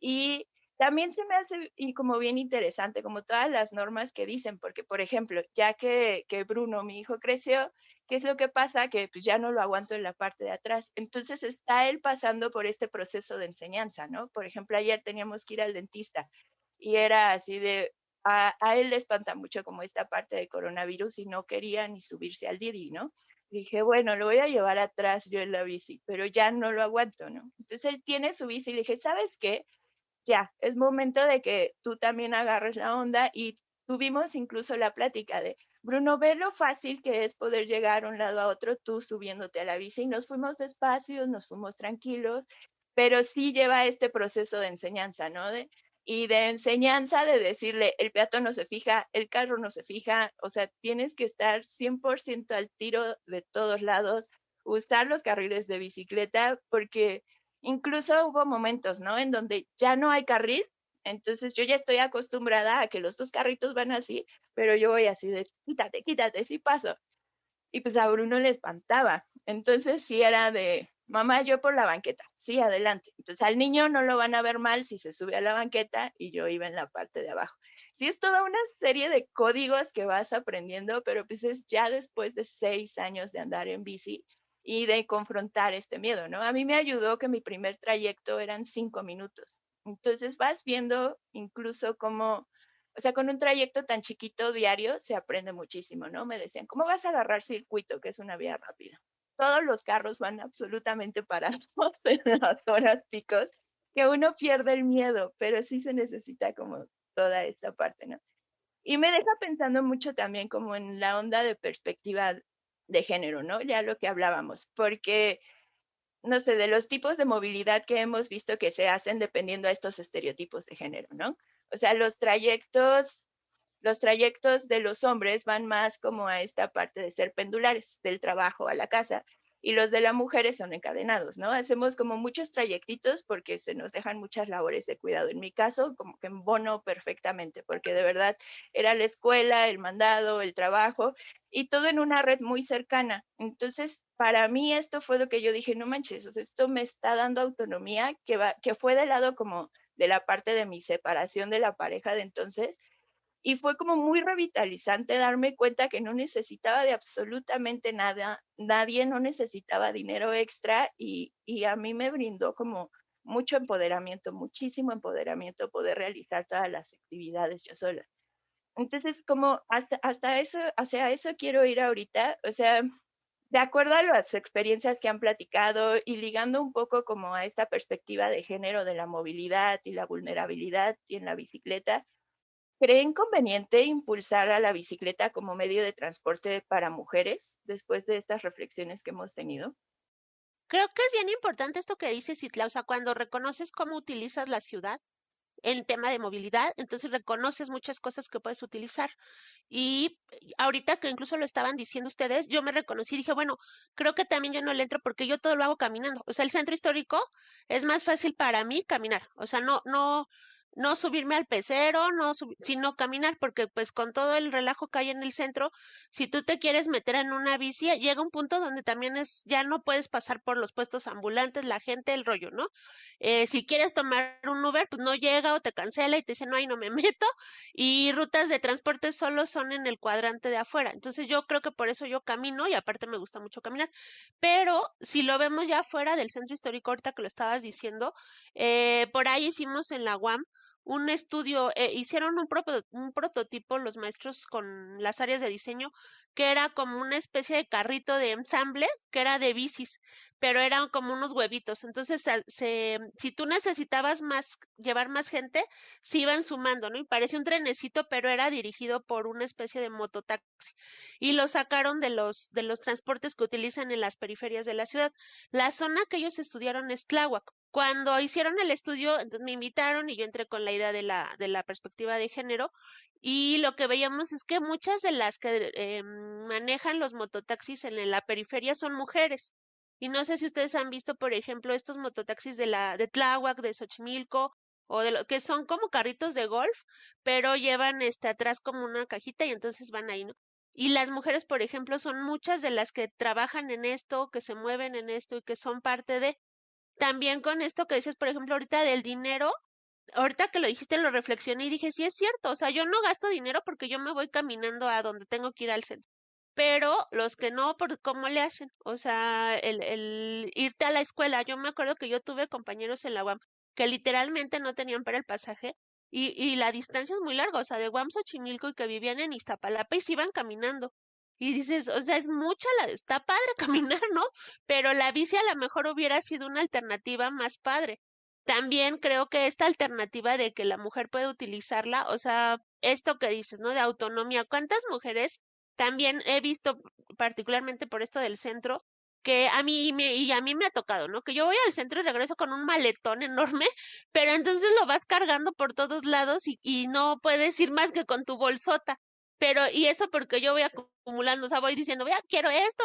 Speaker 2: Y también se me hace y como bien interesante, como todas las normas que dicen, porque, por ejemplo, ya que Bruno, mi hijo, creció, ¿qué es lo que pasa? Que pues ya no lo aguanto en la parte de atrás. Entonces está él pasando por este proceso de enseñanza, ¿no? Por ejemplo, ayer teníamos que ir al dentista y era así de, a él le espanta mucho como esta parte del coronavirus y no quería ni subirse al Didi, ¿no? Dije, bueno, lo voy a llevar atrás yo en la bici, pero ya no lo aguanto, ¿no? Entonces él tiene su bici y le dije, ¿sabes qué? Ya, es momento de que tú también agarres la onda y tuvimos incluso la plática de, Bruno, ve lo fácil que es poder llegar de un lado a otro tú subiéndote a la bici y nos fuimos despacios, nos fuimos tranquilos, pero sí lleva este proceso de enseñanza, ¿no? Y de enseñanza de decirle, el peatón no se fija, el carro no se fija, o sea, tienes que estar 100% al tiro de todos lados, usar los carriles de bicicleta, porque incluso hubo momentos, ¿no? En donde ya no hay carril, entonces yo ya estoy acostumbrada a que los dos carritos van así, pero yo voy así de, quítate, quítate, sí paso. Y pues a Bruno le espantaba. Entonces sí era de, mamá, yo por la banqueta, sí, adelante. Entonces al niño no lo van a ver mal si se sube a la banqueta y yo iba en la parte de abajo. Sí, es toda una serie de códigos que vas aprendiendo, pero pues es ya después de 6 años de andar en bici y de confrontar este miedo, ¿no? A mí me ayudó que mi primer trayecto eran 5 minutos. Entonces vas viendo incluso cómo, o sea, con un trayecto tan chiquito diario se aprende muchísimo, ¿no? Me decían, ¿cómo vas a agarrar circuito, que es una vía rápida? Todos los carros van absolutamente parados en las horas picos, que uno pierde el miedo, pero sí se necesita como toda esta parte, ¿no? Y me deja pensando mucho también como en la onda de perspectiva de género, ¿no? Ya lo que hablábamos, porque no sé, de los tipos de movilidad que hemos visto que se hacen dependiendo a estos estereotipos de género, ¿no? O sea, los trayectos de los hombres van más como a esta parte de ser pendulares, del trabajo a la casa, y los de las mujeres son encadenados, ¿no? Hacemos como muchos trayectitos porque se nos dejan muchas labores de cuidado. En mi caso, como que embono perfectamente, porque de verdad era la escuela, el mandado, el trabajo, y todo en una red muy cercana. Entonces, para mí esto fue lo que yo dije, no manches, o sea, esto me está dando autonomía, que fue del lado como de la parte de mi separación de la pareja de entonces, y fue como muy revitalizante darme cuenta que no necesitaba de absolutamente nada, nadie no necesitaba dinero extra y a mí me brindó como mucho empoderamiento, muchísimo empoderamiento poder realizar todas las actividades yo sola. Entonces, como hasta eso, hacia eso quiero ir ahorita, o sea, de acuerdo a las experiencias que han platicado y ligando un poco como a esta perspectiva de género de la movilidad y la vulnerabilidad y en la bicicleta, ¿creen conveniente impulsar a la bicicleta como medio de transporte para mujeres después de estas reflexiones que hemos tenido?
Speaker 3: Creo que es bien importante esto que dices, Itla, o sea, cuando reconoces cómo utilizas la ciudad en tema de movilidad, entonces reconoces muchas cosas que puedes utilizar. Y ahorita que incluso lo estaban diciendo ustedes, yo me reconocí y dije, bueno, creo que también yo no le entro porque yo todo lo hago caminando. O sea, el centro histórico es más fácil para mí caminar. O sea, no subirme al pecero, sino caminar, porque pues con todo el relajo que hay en el centro, si tú te quieres meter en una bici, llega un punto donde también ya no puedes pasar por los puestos ambulantes, la gente, el rollo, ¿no? Si quieres tomar un Uber, pues no llega o te cancela y te dice, no, ahí no me meto, y rutas de transporte solo son en el cuadrante de afuera. Entonces yo creo que por eso yo camino y aparte me gusta mucho caminar. Pero si lo vemos ya fuera del centro histórico, ahorita que lo estabas diciendo, por ahí hicimos en la UAM un estudio, hicieron un prototipo los maestros con las áreas de diseño, que era como una especie de carrito de ensamble, que era de bicis, pero eran como unos huevitos. Entonces, si tú necesitabas llevar más gente, se iban sumando, ¿no? Y parecía un trenecito, pero era dirigido por una especie de mototaxi. Y lo sacaron de los transportes que utilizan en las periferias de la ciudad. La zona que ellos estudiaron es Tláhuac. Cuando hicieron el estudio, entonces me invitaron y yo entré con la idea de la perspectiva de género, y lo que veíamos es que muchas de las que manejan los mototaxis en la periferia son mujeres. Y no sé si ustedes han visto, por ejemplo, estos mototaxis de Tláhuac, de Xochimilco, o de lo que son como carritos de golf, pero llevan atrás como una cajita y entonces van ahí, ¿no? Y las mujeres, por ejemplo, son muchas de las que trabajan en esto, que se mueven en esto y que son parte de. También con esto que dices, por ejemplo, ahorita del dinero, ahorita que lo dijiste lo reflexioné y dije, sí es cierto, o sea, yo no gasto dinero porque yo me voy caminando a donde tengo que ir al centro. Pero los que no, ¿cómo le hacen? O sea, el irte a la escuela. Yo me acuerdo que yo tuve compañeros en la UAM que literalmente no tenían para el pasaje y la distancia es muy larga, o sea, de UAM Xochimilco y que vivían en Iztapalapa y se iban caminando. Y dices, o sea, es mucha está padre caminar, ¿no? Pero la bici a lo mejor hubiera sido una alternativa más padre. También creo que esta alternativa de que la mujer puede utilizarla, o sea, esto que dices, ¿no? De autonomía. ¿Cuántas mujeres también he visto, particularmente por esto del centro, que a mí me ha tocado, ¿no? Que yo voy al centro y regreso con un maletón enorme, pero entonces lo vas cargando por todos lados y no puedes ir más que con tu bolsota. Pero, y eso porque yo voy acumulando, o sea, voy diciendo, vea, quiero esto,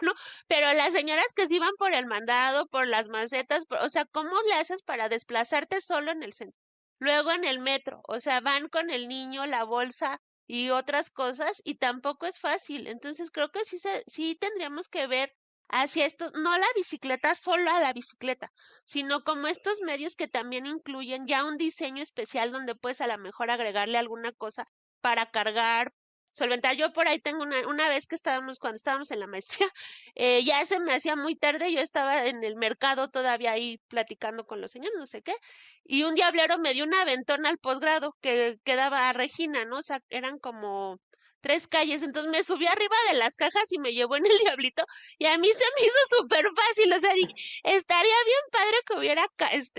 Speaker 3: ¿no? Pero las señoras que se iban por el mandado, por las macetas, o sea, ¿cómo le haces para desplazarte solo en el centro? Luego en el metro, o sea, van con el niño, la bolsa y otras cosas y tampoco es fácil. Entonces creo que sí tendríamos que ver hacia esto, no la bicicleta, solo a la bicicleta, sino como estos medios que también incluyen ya un diseño especial donde puedes a lo mejor agregarle alguna cosa para cargar, solventar. Yo por ahí tengo una vez que cuando estábamos en la maestría, ya se me hacía muy tarde, yo estaba en el mercado todavía ahí platicando con los señores, no sé qué, y un diablero me dio un aventón al posgrado que quedaba a Regina, ¿no? O sea, eran como 3 calles, entonces me subí arriba de las cajas y me llevó en el diablito, y a mí se me hizo súper fácil, o sea, dije, estaría bien padre que hubiera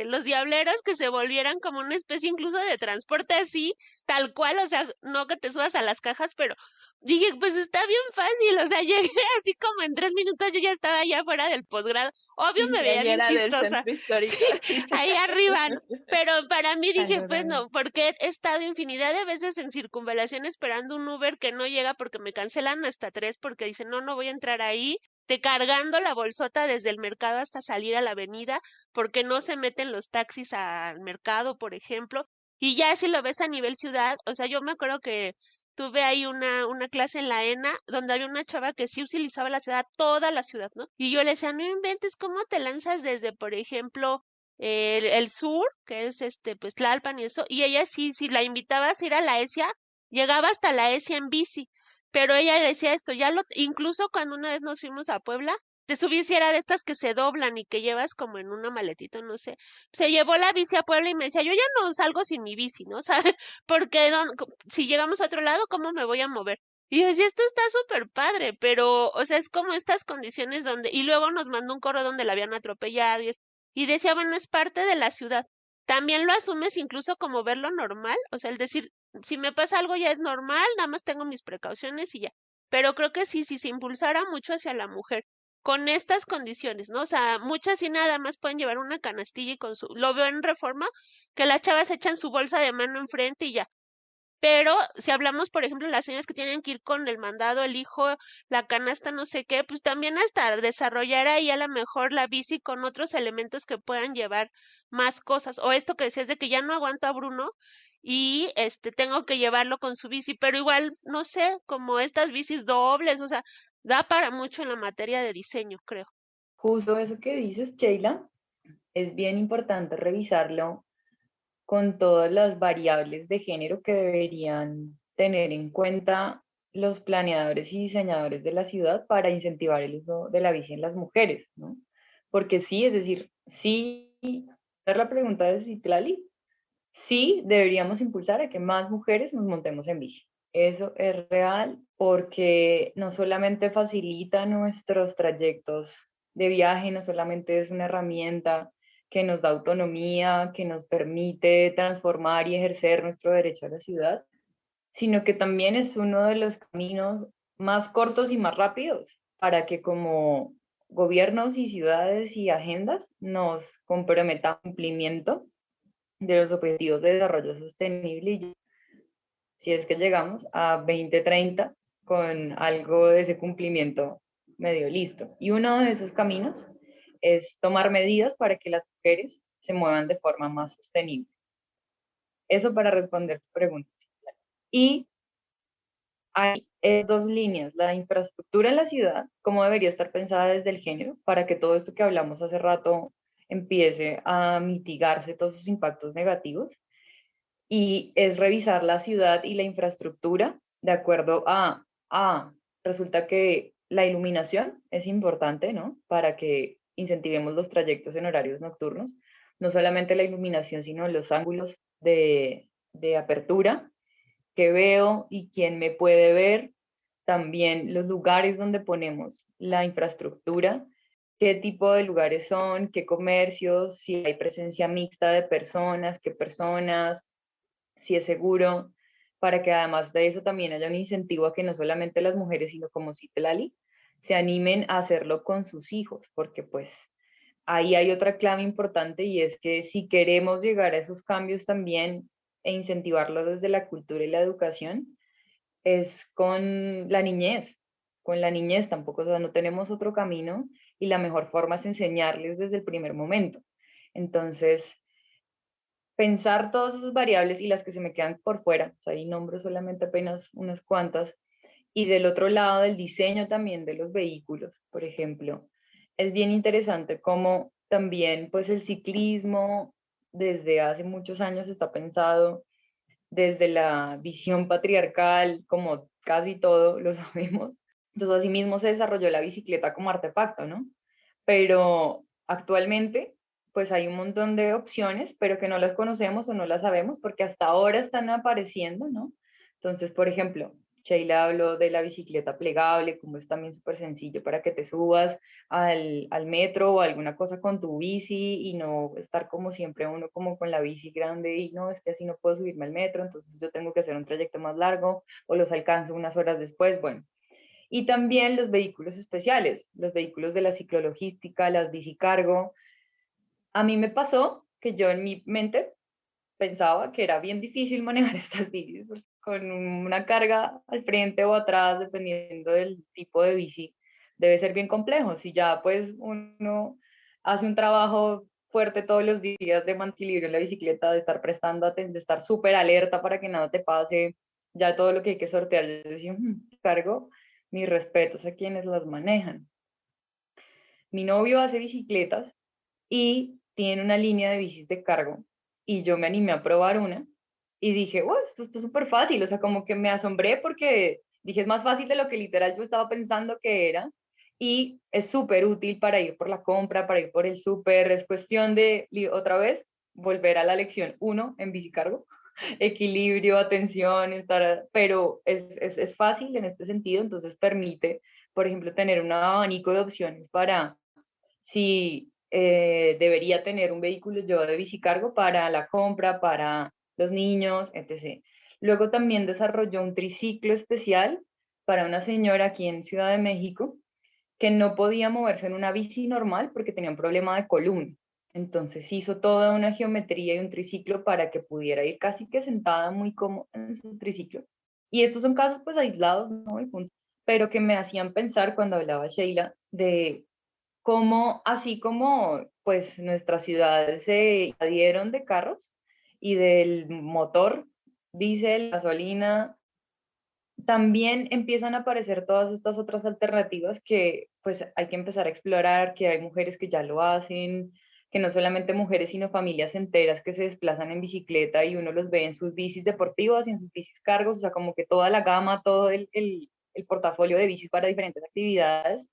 Speaker 3: los diableros que se volvieran como una especie incluso de transporte así, tal cual, o sea, no que te subas a las cajas, pero dije, pues está bien fácil, o sea, llegué así como en 3 minutos yo ya estaba allá afuera del posgrado, obvio me veía bien
Speaker 2: Quinceañera del
Speaker 3: chistosa,
Speaker 2: centro histórico.
Speaker 3: sí, ahí arriba, ¿no? Pero para mí dije, pues
Speaker 1: Panorama.
Speaker 3: no, porque he estado infinidad de veces en circunvalación esperando un Uber que no llega porque me cancelan hasta 3 porque dicen, no, no voy a entrar ahí, te cargando la bolsota desde el mercado hasta salir a la avenida, porque no se meten los taxis al mercado, por ejemplo, y ya si lo ves a nivel ciudad, o sea, yo me acuerdo que tuve ahí una clase en la ENA donde había una chava que sí utilizaba la ciudad, toda la ciudad, ¿no? Y yo le decía, no inventes, ¿cómo te lanzas desde, por ejemplo, el sur, que es pues Tlalpan y eso? Y ella sí, si la invitabas a ir a la ESIA, llegaba hasta la ESIA en bici, pero ella decía esto, incluso cuando una vez nos fuimos a Puebla, te subí si era de estas que se doblan y que llevas como en una maletita, no sé. Se llevó la bici a Puebla y me decía, yo ya no salgo sin mi bici, ¿no? ¿Sabes? Porque si llegamos a otro lado, ¿cómo me voy a mover? Y yo decía, esto está súper padre, pero, o sea, es como estas condiciones donde, y luego nos mandó un correo donde la habían atropellado y decía, bueno, es parte de la ciudad. También lo asumes incluso como verlo normal, o sea, el decir, si me pasa algo ya es normal, nada más tengo mis precauciones y ya. Pero creo que sí, si se impulsara mucho hacia la mujer con estas condiciones, ¿no? O sea, muchas y nada más pueden llevar una canastilla y lo veo en Reforma, que las chavas echan su bolsa de mano enfrente y ya. Pero si hablamos, por ejemplo, las señoras que tienen que ir con el mandado, el hijo, la canasta, no sé qué, pues también hasta desarrollar ahí a lo mejor la bici con otros elementos que puedan llevar más cosas. O esto que decías de que ya no aguanto a Bruno y tengo que llevarlo con su bici, pero igual, no sé, como estas bicis dobles, o sea, da para mucho en la materia de diseño, creo.
Speaker 4: Justo eso que dices, Sheila, es bien importante revisarlo con todas las variables de género que deberían tener en cuenta los planeadores y diseñadores de la ciudad para incentivar el uso de la bici en las mujeres, ¿no? Porque sí, es decir, sí, hacer la pregunta de Citlali, sí deberíamos impulsar a que más mujeres nos montemos en bici. Eso es real porque no solamente facilita nuestros trayectos de viaje, no solamente es una herramienta que nos da autonomía, que nos permite transformar y ejercer nuestro derecho a la ciudad, sino que también es uno de los caminos más cortos y más rápidos para que como gobiernos y ciudades y agendas nos comprometamos al cumplimiento de los objetivos de desarrollo sostenible y si es que llegamos a 2030 con algo de ese cumplimiento medio listo. Y uno de esos caminos es tomar medidas para que las mujeres se muevan de forma más sostenible. Eso para responder tu pregunta. Y hay dos líneas, la infraestructura en la ciudad, cómo debería estar pensada desde el género, para que todo esto que hablamos hace rato empiece a mitigarse todos sus impactos negativos, y es revisar la ciudad y la infraestructura de acuerdo resulta que la iluminación es importante, ¿no? Para que incentivemos los trayectos en horarios nocturnos, no solamente la iluminación, sino los ángulos de apertura que veo y quién me puede ver, también los lugares donde ponemos la infraestructura, qué tipo de lugares son, qué comercios, si hay presencia mixta de personas, qué personas, si es seguro, para que además de eso también haya un incentivo a que no solamente las mujeres, sino como Citlali, se animen a hacerlo con sus hijos, porque pues ahí hay otra clave importante y es que si queremos llegar a esos cambios también e incentivarlo desde la cultura y la educación, es con la niñez tampoco, o sea, no tenemos otro camino y la mejor forma es enseñarles desde el primer momento. Entonces, pensar todas esas variables y las que se me quedan por fuera, o sea, ahí nombro solamente apenas unas cuantas, y del otro lado del diseño también de los vehículos, por ejemplo, es bien interesante cómo también pues el ciclismo desde hace muchos años está pensado desde la visión patriarcal, como casi todo lo sabemos. Entonces, asimismo se desarrolló la bicicleta como artefacto, ¿no? Pero actualmente, pues hay un montón de opciones, pero que no las conocemos o no las sabemos porque hasta ahora están apareciendo, ¿no? Entonces, por ejemplo, Sheila habló de la bicicleta plegable, como es también súper sencillo para que te subas al metro o alguna cosa con tu bici y no estar como siempre uno como con la bici grande y no, es que así no puedo subirme al metro, entonces yo tengo que hacer un trayecto más largo o los alcanzo unas horas después, bueno. Y también los vehículos especiales, los vehículos de la ciclologística, las bicicargo. A mí me pasó que yo en mi mente pensaba que era bien difícil manejar estas bicis con una carga al frente o atrás, dependiendo del tipo de bici, debe ser bien complejo. Si ya pues uno hace un trabajo fuerte todos los días de mantener en la bicicleta, de estar prestando atención, de estar súper alerta para que nada te pase, ya todo lo que hay que sortear, yo decía, cargo, mis respetos a quienes las manejan. Mi novio hace bicicletas y tiene una línea de bicis de cargo y yo me animé a probar una y dije, wow, esto está súper fácil, o sea, como que me asombré porque dije, es más fácil de lo que literal yo estaba pensando que era y es súper útil para ir por la compra, para ir por el súper, es cuestión de, otra vez, volver a la lección 1 en bicicargo, equilibrio, atención, estar, pero es fácil en este sentido, entonces permite, por ejemplo, tener un abanico de opciones para si debería tener un vehículo yo de bicicargo para la compra, para los niños, etc. Luego también desarrolló un triciclo especial para una señora aquí en Ciudad de México que no podía moverse en una bici normal porque tenía un problema de columna. Entonces hizo toda una geometría y un triciclo para que pudiera ir casi que sentada muy cómoda en su triciclo. Y estos son casos pues aislados, ¿no? Pero que me hacían pensar cuando hablaba Sheila de cómo, así como pues nuestras ciudades se invadieron de carros y del motor, diésel, gasolina, también empiezan a aparecer todas estas otras alternativas que pues hay que empezar a explorar, que hay mujeres que ya lo hacen, que no solamente mujeres, sino familias enteras que se desplazan en bicicleta y uno los ve en sus bicis deportivas y en sus bicis cargos, o sea, como que toda la gama, todo el portafolio de bicis para diferentes actividades.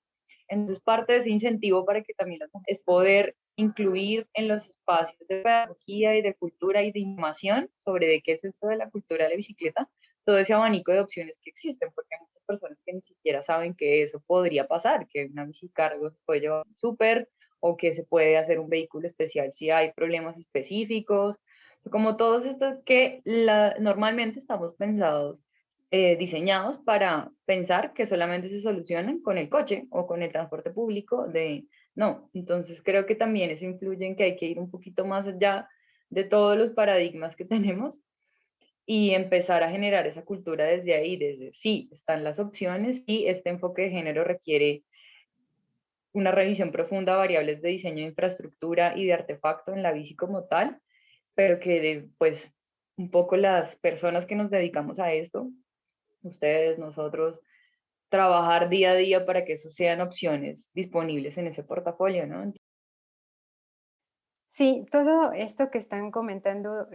Speaker 4: Entonces, parte de ese incentivo para que también las mujeres es poder incluir en los espacios de pedagogía y de cultura y de información sobre de qué es esto de la cultura de la bicicleta, todo ese abanico de opciones que existen, porque hay muchas personas que ni siquiera saben que eso podría pasar, que una bicicargo se puede llevar súper o que se puede hacer un vehículo especial si hay problemas específicos, como todos estos que normalmente estamos pensados, diseñados para pensar que solamente se solucionan con el coche o con el transporte público de no. Entonces creo que también eso influye en que hay que ir un poquito más allá de todos los paradigmas que tenemos y empezar a generar esa cultura desde ahí, desde sí, están las opciones y este enfoque de género requiere una revisión profunda de variables de diseño de infraestructura y de artefacto en la bici como tal, pero que pues un poco las personas que nos dedicamos a esto, ustedes, nosotros, trabajar día a día para que eso sean opciones disponibles en ese portafolio, ¿no?
Speaker 1: Sí, todo esto que están comentando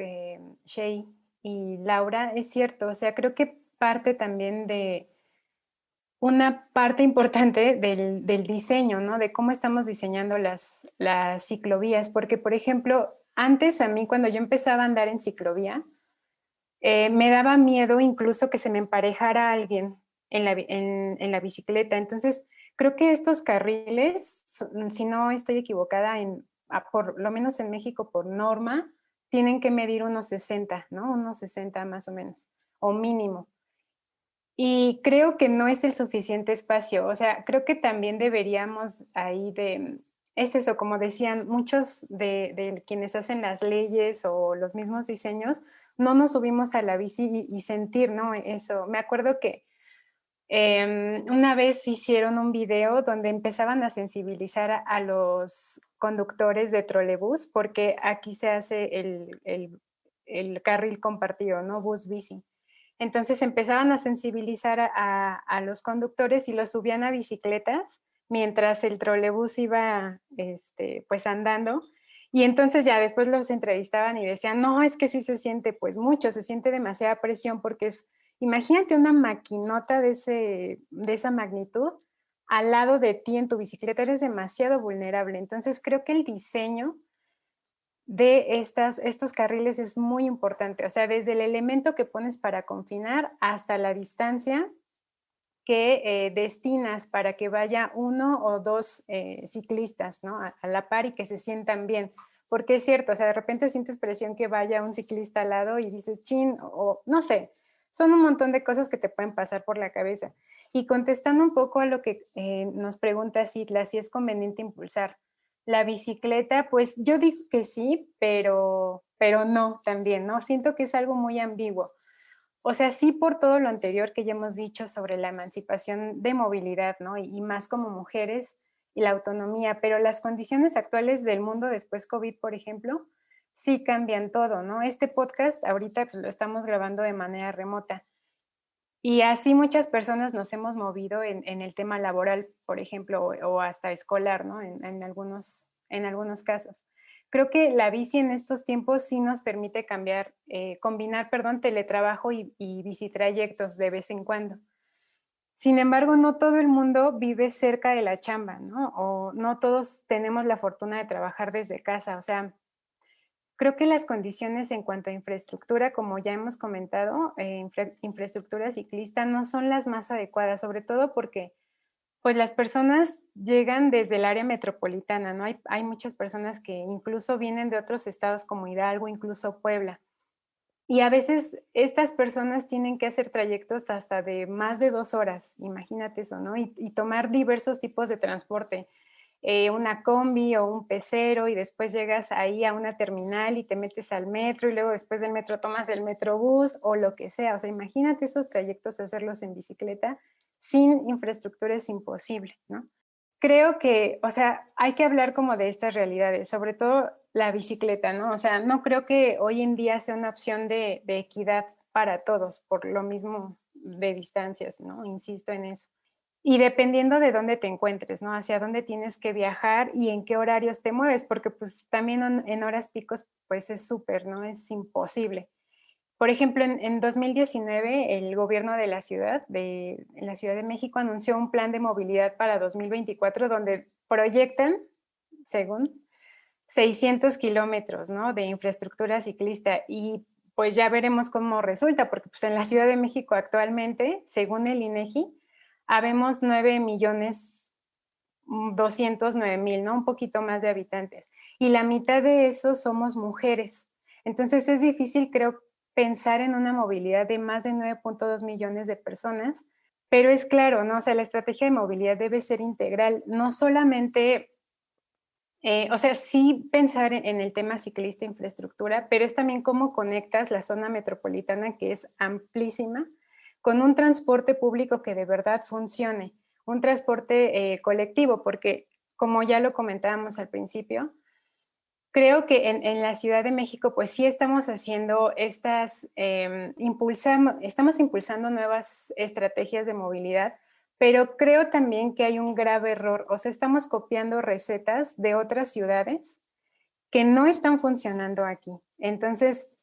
Speaker 1: Shay y Laura es cierto, o sea, creo que parte también de una parte importante del diseño, ¿no? De cómo estamos diseñando las ciclovías, porque, por ejemplo, antes a mí cuando yo empezaba a andar en ciclovía, me daba miedo incluso que se me emparejara alguien en la bicicleta. Entonces, creo que estos carriles, si no estoy equivocada, por lo menos en México por norma, tienen que medir unos 60, ¿no? Unos 60 más o menos, o mínimo. Y creo que no es el suficiente espacio. O sea, creo que también deberíamos ahí es eso, como decían, muchos de quienes hacen las leyes o los mismos diseños, no nos subimos a la bici y sentir, ¿no? Eso. Me acuerdo que una vez hicieron un video donde empezaban a sensibilizar a los conductores de trolebús, porque aquí se hace el carril compartido, ¿no? Bus-bici. Entonces empezaban a sensibilizar a los conductores y los subían a bicicletas mientras el trolebús iba pues andando. Y entonces ya después los entrevistaban y decían, no, es que sí se siente pues mucho, se siente demasiada presión porque imagínate una maquinota de esa magnitud al lado de ti en tu bicicleta, eres demasiado vulnerable. Entonces creo que el diseño de estos carriles es muy importante, o sea, desde el elemento que pones para confinar hasta la distancia que destinas para que vaya uno o dos ciclistas, ¿no? A la par y que se sientan bien. Porque es cierto, o sea, de repente sientes presión que vaya un ciclista al lado y dices, chin, o no sé, son un montón de cosas que te pueden pasar por la cabeza. Y contestando un poco a lo que nos pregunta Citla, si es conveniente impulsar la bicicleta, pues yo digo que sí, pero no también, ¿no? Siento que es algo muy ambiguo. O sea, sí por todo lo anterior que ya hemos dicho sobre la emancipación de movilidad, ¿no? Y más como mujeres y la autonomía, pero las condiciones actuales del mundo después COVID, por ejemplo, sí cambian todo, ¿no? Este podcast ahorita pues, lo estamos grabando de manera remota y así muchas personas nos hemos movido en el tema laboral, por ejemplo, o hasta escolar, ¿no? En algunos casos. Creo que la bici en estos tiempos sí nos permite combinar, perdón, teletrabajo y bicitrayectos de vez en cuando. Sin embargo, no todo el mundo vive cerca de la chamba, ¿no? O no todos tenemos la fortuna de trabajar desde casa. O sea, creo que las condiciones en cuanto a infraestructura, como ya hemos comentado, infraestructura ciclista no son las más adecuadas, sobre todo porque pues las personas llegan desde el área metropolitana, ¿no? Hay muchas personas que incluso vienen de otros estados como Hidalgo, incluso Puebla. Y a veces estas personas tienen que hacer trayectos hasta de más de 2 horas, imagínate eso, ¿no? Y tomar diversos tipos de transporte, una combi o un pecero y después llegas ahí a una terminal y te metes al metro y luego después del metro tomas el metrobús o lo que sea. O sea, imagínate esos trayectos hacerlos en bicicleta sin infraestructura es imposible, ¿no? Creo que, o sea, hay que hablar como de estas realidades, sobre todo la bicicleta, ¿no? O sea, no creo que hoy en día sea una opción de equidad para todos, por lo mismo de distancias, ¿no? Insisto en eso. Y dependiendo de dónde te encuentres, ¿no? Hacia dónde tienes que viajar y en qué horarios te mueves, porque pues también en horas picos pues es súper, ¿no? Es imposible. Por ejemplo, en 2019 el gobierno de en la Ciudad de México anunció un plan de movilidad para 2024 donde proyectan, según, 600 kilómetros, ¿no?, de infraestructura ciclista, y pues ya veremos cómo resulta, porque pues en la Ciudad de México actualmente, según el INEGI, habemos 9.209.000, ¿no?, un poquito más de habitantes, y la mitad de eso somos mujeres. Entonces es difícil, creo, pensar en una movilidad de más de 9.2 millones de personas, pero es claro, ¿no? O sea, la estrategia de movilidad debe ser integral, no solamente, o sea, sí pensar en el tema ciclista, infraestructura, pero es también cómo conectas la zona metropolitana, que es amplísima, con un transporte público que de verdad funcione, un transporte colectivo, porque como ya lo comentábamos al principio, creo que en la Ciudad de México, pues sí estamos haciendo estamos impulsando nuevas estrategias de movilidad, pero creo también que hay un grave error. O sea, estamos copiando recetas de otras ciudades que no están funcionando aquí. Entonces,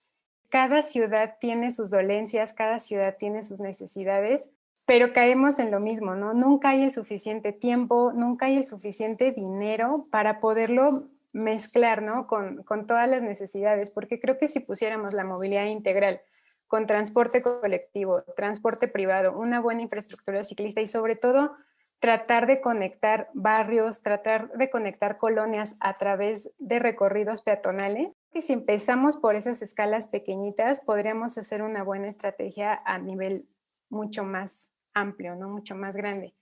Speaker 1: cada ciudad tiene sus dolencias, cada ciudad tiene sus necesidades, pero caemos en lo mismo, ¿no? Nunca hay el suficiente tiempo, nunca hay el suficiente dinero para poderlo mezclar, ¿no?, con todas las necesidades, porque creo que si pusiéramos la movilidad integral con transporte colectivo, transporte privado, una buena infraestructura ciclista y sobre todo tratar de conectar barrios, tratar de conectar colonias a través de recorridos peatonales, y si empezamos por esas escalas pequeñitas, podríamos hacer una buena estrategia a nivel mucho más amplio, ¿no?, mucho más grande.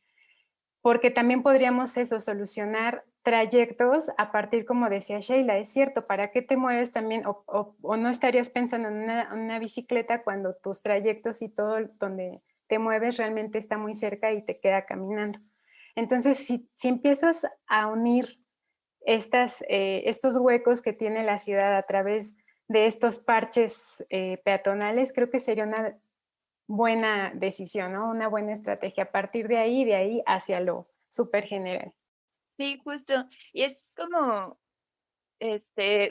Speaker 1: Porque también podríamos eso, solucionar trayectos a partir, como decía Sheila, es cierto, ¿para qué te mueves también? O no estarías pensando en una bicicleta cuando tus trayectos y todo donde te mueves realmente está muy cerca y te queda caminando. Entonces, si empiezas a unir estos huecos que tiene la ciudad a través de estos parches peatonales, creo que sería una buena decisión, ¿no?, una buena estrategia. A partir de ahí hacia lo súper general.
Speaker 2: Sí, justo. Y es como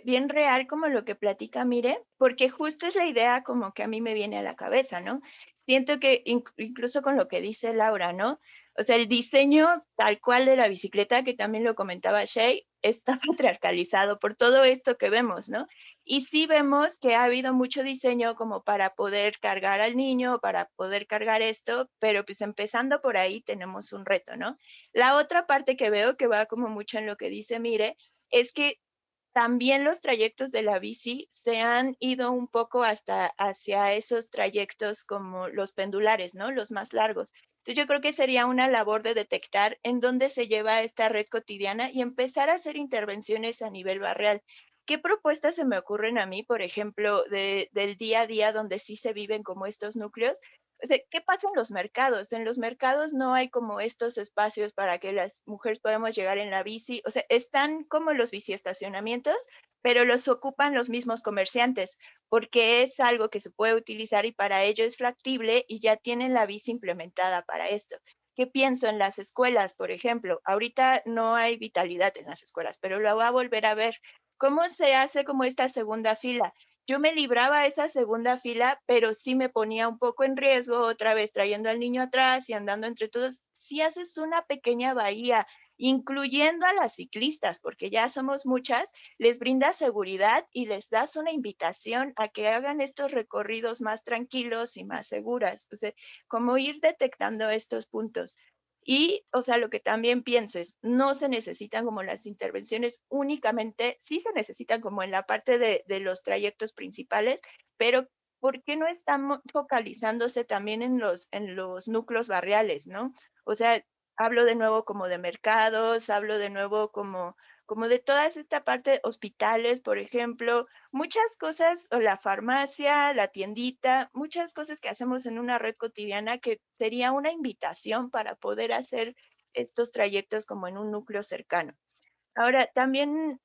Speaker 2: bien real como lo que platica Mire, porque justo es la idea como que a mí me viene a la cabeza, ¿no? Siento que incluso con lo que dice Laura, ¿no? O sea, el diseño tal cual de la bicicleta, que también lo comentaba Shay, está patriarcalizado por todo esto que vemos, ¿no? Y sí vemos que ha habido mucho diseño como para poder cargar al niño, para poder cargar esto, pero pues empezando por ahí tenemos un reto, ¿no? La otra parte que veo que va como mucho en lo que dice Mire, es que también los trayectos de la bici se han ido un poco hasta hacia esos trayectos como los pendulares, ¿no? Los más largos. Entonces yo creo que sería una labor de detectar en dónde se lleva esta red cotidiana y empezar a hacer intervenciones a nivel barrial. ¿Qué propuestas se me ocurren a mí, por ejemplo, del día a día donde sí se viven como estos núcleos? O sea, ¿qué pasa en los mercados? En los mercados no hay como estos espacios para que las mujeres podamos llegar en la bici. O sea, están como los biciestacionamientos, pero los ocupan los mismos comerciantes, porque es algo que se puede utilizar y para ello es factible y ya tienen la bici implementada para esto. ¿Qué pienso en las escuelas, por ejemplo? Ahorita no hay vitalidad en las escuelas, pero lo va a volver a ver. ¿Cómo se hace como esta segunda fila? Yo me libraba esa segunda fila, pero sí me ponía un poco en riesgo, otra vez trayendo al niño atrás y andando entre todos. Si haces una pequeña bahía, incluyendo a las ciclistas, porque ya somos muchas, les brindas seguridad y les das una invitación a que hagan estos recorridos más tranquilos y más seguras. O sea, como ir detectando estos puntos. Y, o sea, lo que también pienso es, no se necesitan como las intervenciones únicamente, sí se necesitan como en la parte de los trayectos principales, pero ¿por qué no están focalizándose también en los núcleos barriales, no? O sea, hablo de nuevo como de mercados, hablo de nuevo como de toda esta parte, hospitales, por ejemplo, muchas cosas, o la farmacia, la tiendita, muchas cosas que hacemos en una red cotidiana que sería una invitación para poder hacer estos trayectos como en un núcleo cercano. Ahora, también,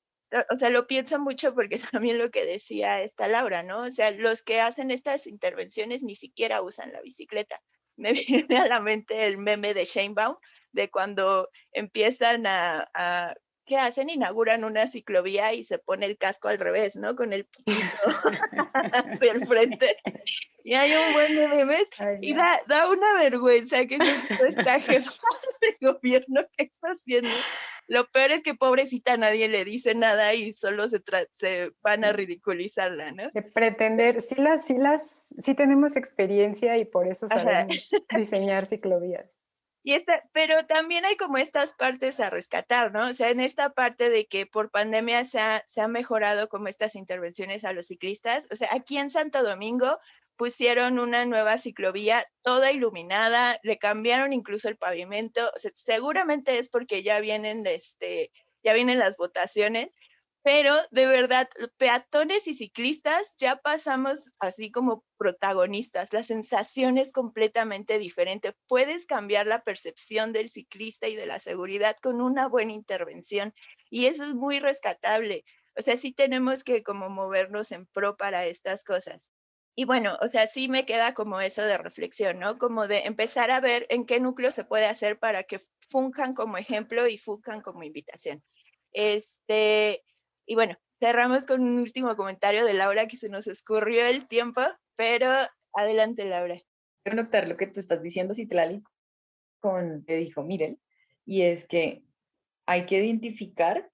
Speaker 2: o sea, lo pienso mucho porque también lo que decía esta Laura, ¿no? O sea, los que hacen estas intervenciones ni siquiera usan la bicicleta. Me viene a la mente el meme de Sheinbaum, de cuando empiezan ¿qué hacen? Inauguran una ciclovía y se pone el casco al revés, ¿no? Con el piquito hacia el frente. Y hay un buen de memes y da una vergüenza que esta jefa de gobierno que está haciendo. Lo peor es que pobrecita nadie le dice nada y solo se van a ridiculizarla, ¿no?
Speaker 1: De pretender, sí tenemos experiencia y por eso
Speaker 2: Ajá.
Speaker 1: sabemos diseñar ciclovías.
Speaker 2: Pero también hay como estas partes a rescatar, ¿no? O sea, en esta parte de que por pandemia se ha mejorado como estas intervenciones a los ciclistas. O sea, aquí en Santo Domingo pusieron una nueva ciclovía toda iluminada, le cambiaron incluso el pavimento. O sea, seguramente es porque ya vienen las votaciones, pero de verdad, peatones y ciclistas ya pasamos así como protagonistas. La sensación es completamente diferente. Puedes cambiar la percepción del ciclista y de la seguridad con una buena intervención y eso es muy rescatable. O sea, sí tenemos que como movernos en pro para estas cosas. Y bueno, o sea, sí me queda como eso de reflexión, ¿no? Como de empezar a ver en qué núcleo se puede hacer para que funjan como ejemplo y funjan como invitación. Y bueno, cerramos con un último comentario de Laura, que se nos escurrió el tiempo, pero adelante, Laura.
Speaker 4: Quiero notar lo que tú estás diciendo, Citlali, con que dijo Mirel, y es que hay que identificar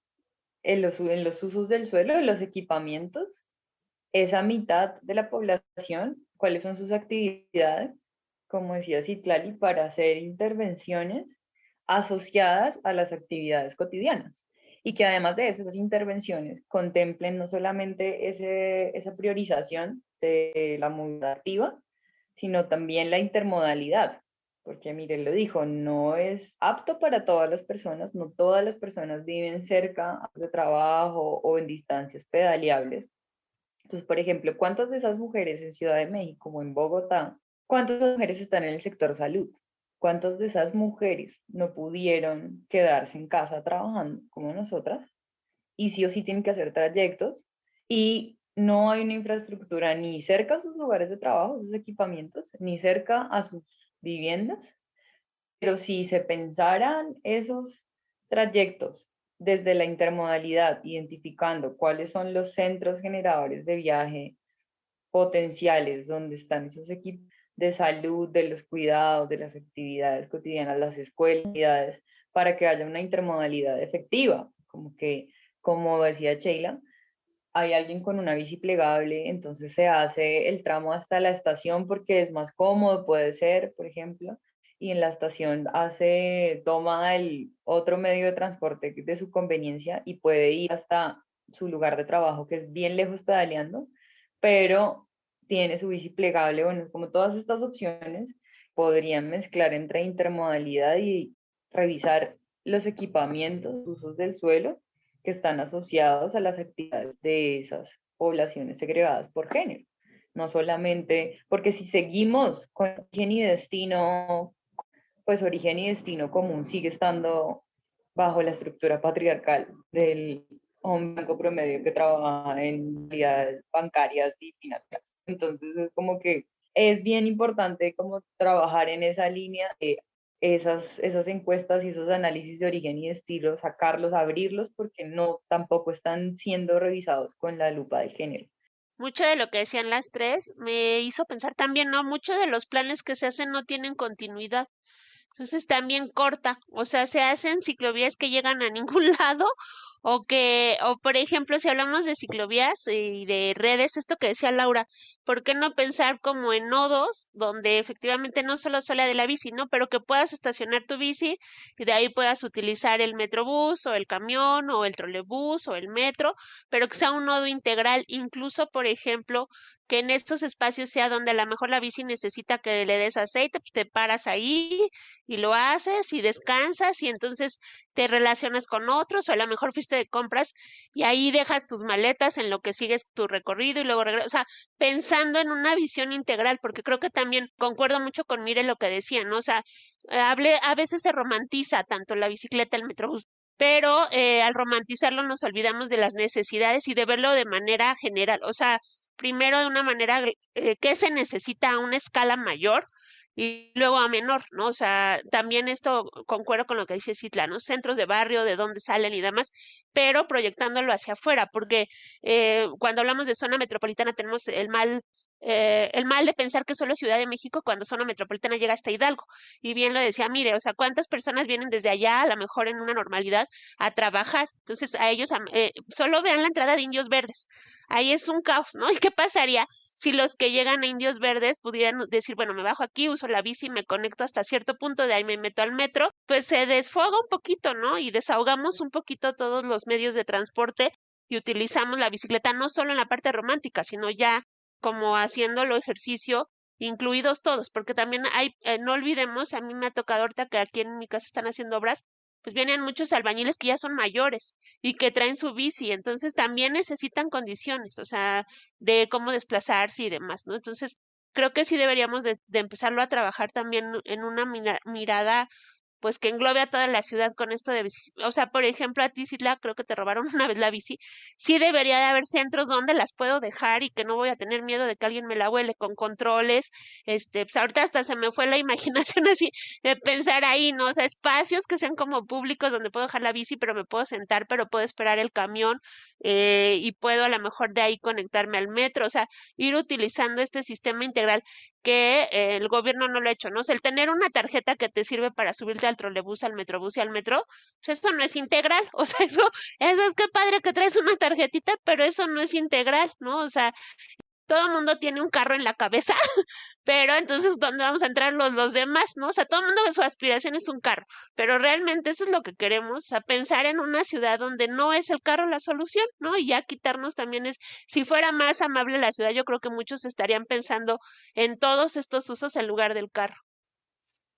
Speaker 4: en los usos del suelo, en los equipamientos, esa mitad de la población, cuáles son sus actividades, como decía Citlali, para hacer intervenciones asociadas a las actividades cotidianas. Y que además de eso, esas intervenciones contemplen no solamente esa priorización de la movilidad activa, sino también la intermodalidad, porque mire, lo dijo, no es apto para todas las personas, no todas las personas viven cerca de trabajo o en distancias pedaleables. Entonces, por ejemplo, ¿cuántas de esas mujeres en Ciudad de México o en Bogotá, cuántas mujeres están en el sector salud? ¿Cuántas de esas mujeres no pudieron quedarse en casa trabajando como nosotras? Y sí o sí tienen que hacer trayectos y no hay una infraestructura ni cerca a sus lugares de trabajo, sus equipamientos, ni cerca a sus viviendas. Pero si se pensaran esos trayectos desde la intermodalidad, identificando cuáles son los centros generadores de viaje potenciales, donde están esos equipos de salud, de los cuidados, de las actividades cotidianas, las escuelas, para que haya una intermodalidad efectiva, como que, como decía Sheila, hay alguien con una bici plegable, entonces se hace el tramo hasta la estación porque es más cómodo, puede ser, por ejemplo, y en la estación toma el otro medio de transporte de su conveniencia y puede ir hasta su lugar de trabajo, que es bien lejos pedaleando, pero tiene su bici plegable. Bueno, como todas estas opciones podrían mezclar entre intermodalidad y revisar los equipamientos, usos del suelo que están asociados a las actividades de esas poblaciones segregadas por género. No solamente, porque si seguimos con origen y destino, pues origen y destino común sigue estando bajo la estructura patriarcal del hombre blanco promedio que trabaja en entidades bancarias y financieras. Entonces es como que es bien importante como trabajar en esa línea de esas encuestas y esos análisis de origen y estilo, sacarlos, abrirlos, porque no tampoco están siendo revisados con la lupa de género.
Speaker 3: Mucho de lo que decían las tres me hizo pensar también, ¿no? Muchos de los planes que se hacen no tienen continuidad. Entonces también corta, o sea, se hacen ciclovías que llegan a ningún lado o por ejemplo, si hablamos de ciclovías y de redes, esto que decía Laura, ¿por qué no pensar como en nodos donde efectivamente no solo sea de la bici, ¿no? Pero que puedas estacionar tu bici y de ahí puedas utilizar el metrobús o el camión o el trolebús o el metro, pero que sea un nodo integral, incluso, por ejemplo, que en estos espacios sea donde a lo mejor la bici necesita que le des aceite, pues te paras ahí y lo haces y descansas y entonces te relacionas con otros o a lo mejor fuiste de compras y ahí dejas tus maletas en lo que sigues tu recorrido y luego regresas, o sea, pensando en una visión integral, porque creo que también concuerdo mucho con Mire lo que decía, ¿no? O sea, a veces se romantiza tanto la bicicleta, el metrobús, pero al romantizarlo nos olvidamos de las necesidades y de verlo de manera general, o sea, primero de una manera que se necesita a una escala mayor y luego a menor, ¿no? O sea, también esto concuerdo con lo que dice Citla, ¿no? Centros de barrio, de dónde salen y demás, pero proyectándolo hacia afuera, porque cuando hablamos de zona metropolitana tenemos el mal el mal de pensar que solo Ciudad de México cuando zona metropolitana llega hasta Hidalgo. Y bien lo decía, mire, o sea, ¿cuántas personas vienen desde allá, a lo mejor en una normalidad, a trabajar? Entonces, a ellos, solo vean la entrada de Indios Verdes. Ahí es un caos, ¿no? ¿Y qué pasaría si los que llegan a Indios Verdes pudieran decir, bueno, me bajo aquí, uso la bici, me conecto hasta cierto punto, de ahí me meto al metro? Pues se desfoga un poquito, ¿no? Y desahogamos un poquito todos los medios de transporte y utilizamos la bicicleta no solo en la parte romántica, sino ya como haciéndolo ejercicio, incluidos todos, porque también hay, no olvidemos, a mí me ha tocado ahorita que aquí en mi casa están haciendo obras, pues vienen muchos albañiles que ya son mayores y que traen su bici, entonces también necesitan condiciones, o sea, de cómo desplazarse y demás, ¿no? Entonces, creo que sí deberíamos de empezarlo a trabajar también en una mirada pues que englobe a toda la ciudad con esto de bici. O sea, por ejemplo, a ti, Sitla, creo que te robaron una vez la bici. Sí debería de haber centros donde las puedo dejar y que no voy a tener miedo de que alguien me la huele con controles. Pues ahorita hasta se me fue la imaginación así de pensar ahí, ¿no? O sea, espacios que sean como públicos donde puedo dejar la bici, pero me puedo sentar, pero puedo esperar el camión y puedo a lo mejor de ahí conectarme al metro. O sea, ir utilizando este sistema integral que el gobierno no lo ha hecho, ¿no? O sea, el tener una tarjeta que te sirve para subirte al trolebús, al metrobús y al metro, pues esto no es integral, o sea, eso es que padre que traes una tarjetita, pero eso no es integral, ¿no? O sea, todo el mundo tiene un carro en la cabeza, pero entonces, ¿dónde vamos a entrar los demás, no? O sea, todo el mundo su aspiración es un carro, pero realmente eso es lo que queremos, o sea, pensar en una ciudad donde no es el carro la solución, ¿no? Y ya quitarnos también es, si fuera más amable la ciudad, yo creo que muchos estarían pensando en todos estos usos en lugar del carro.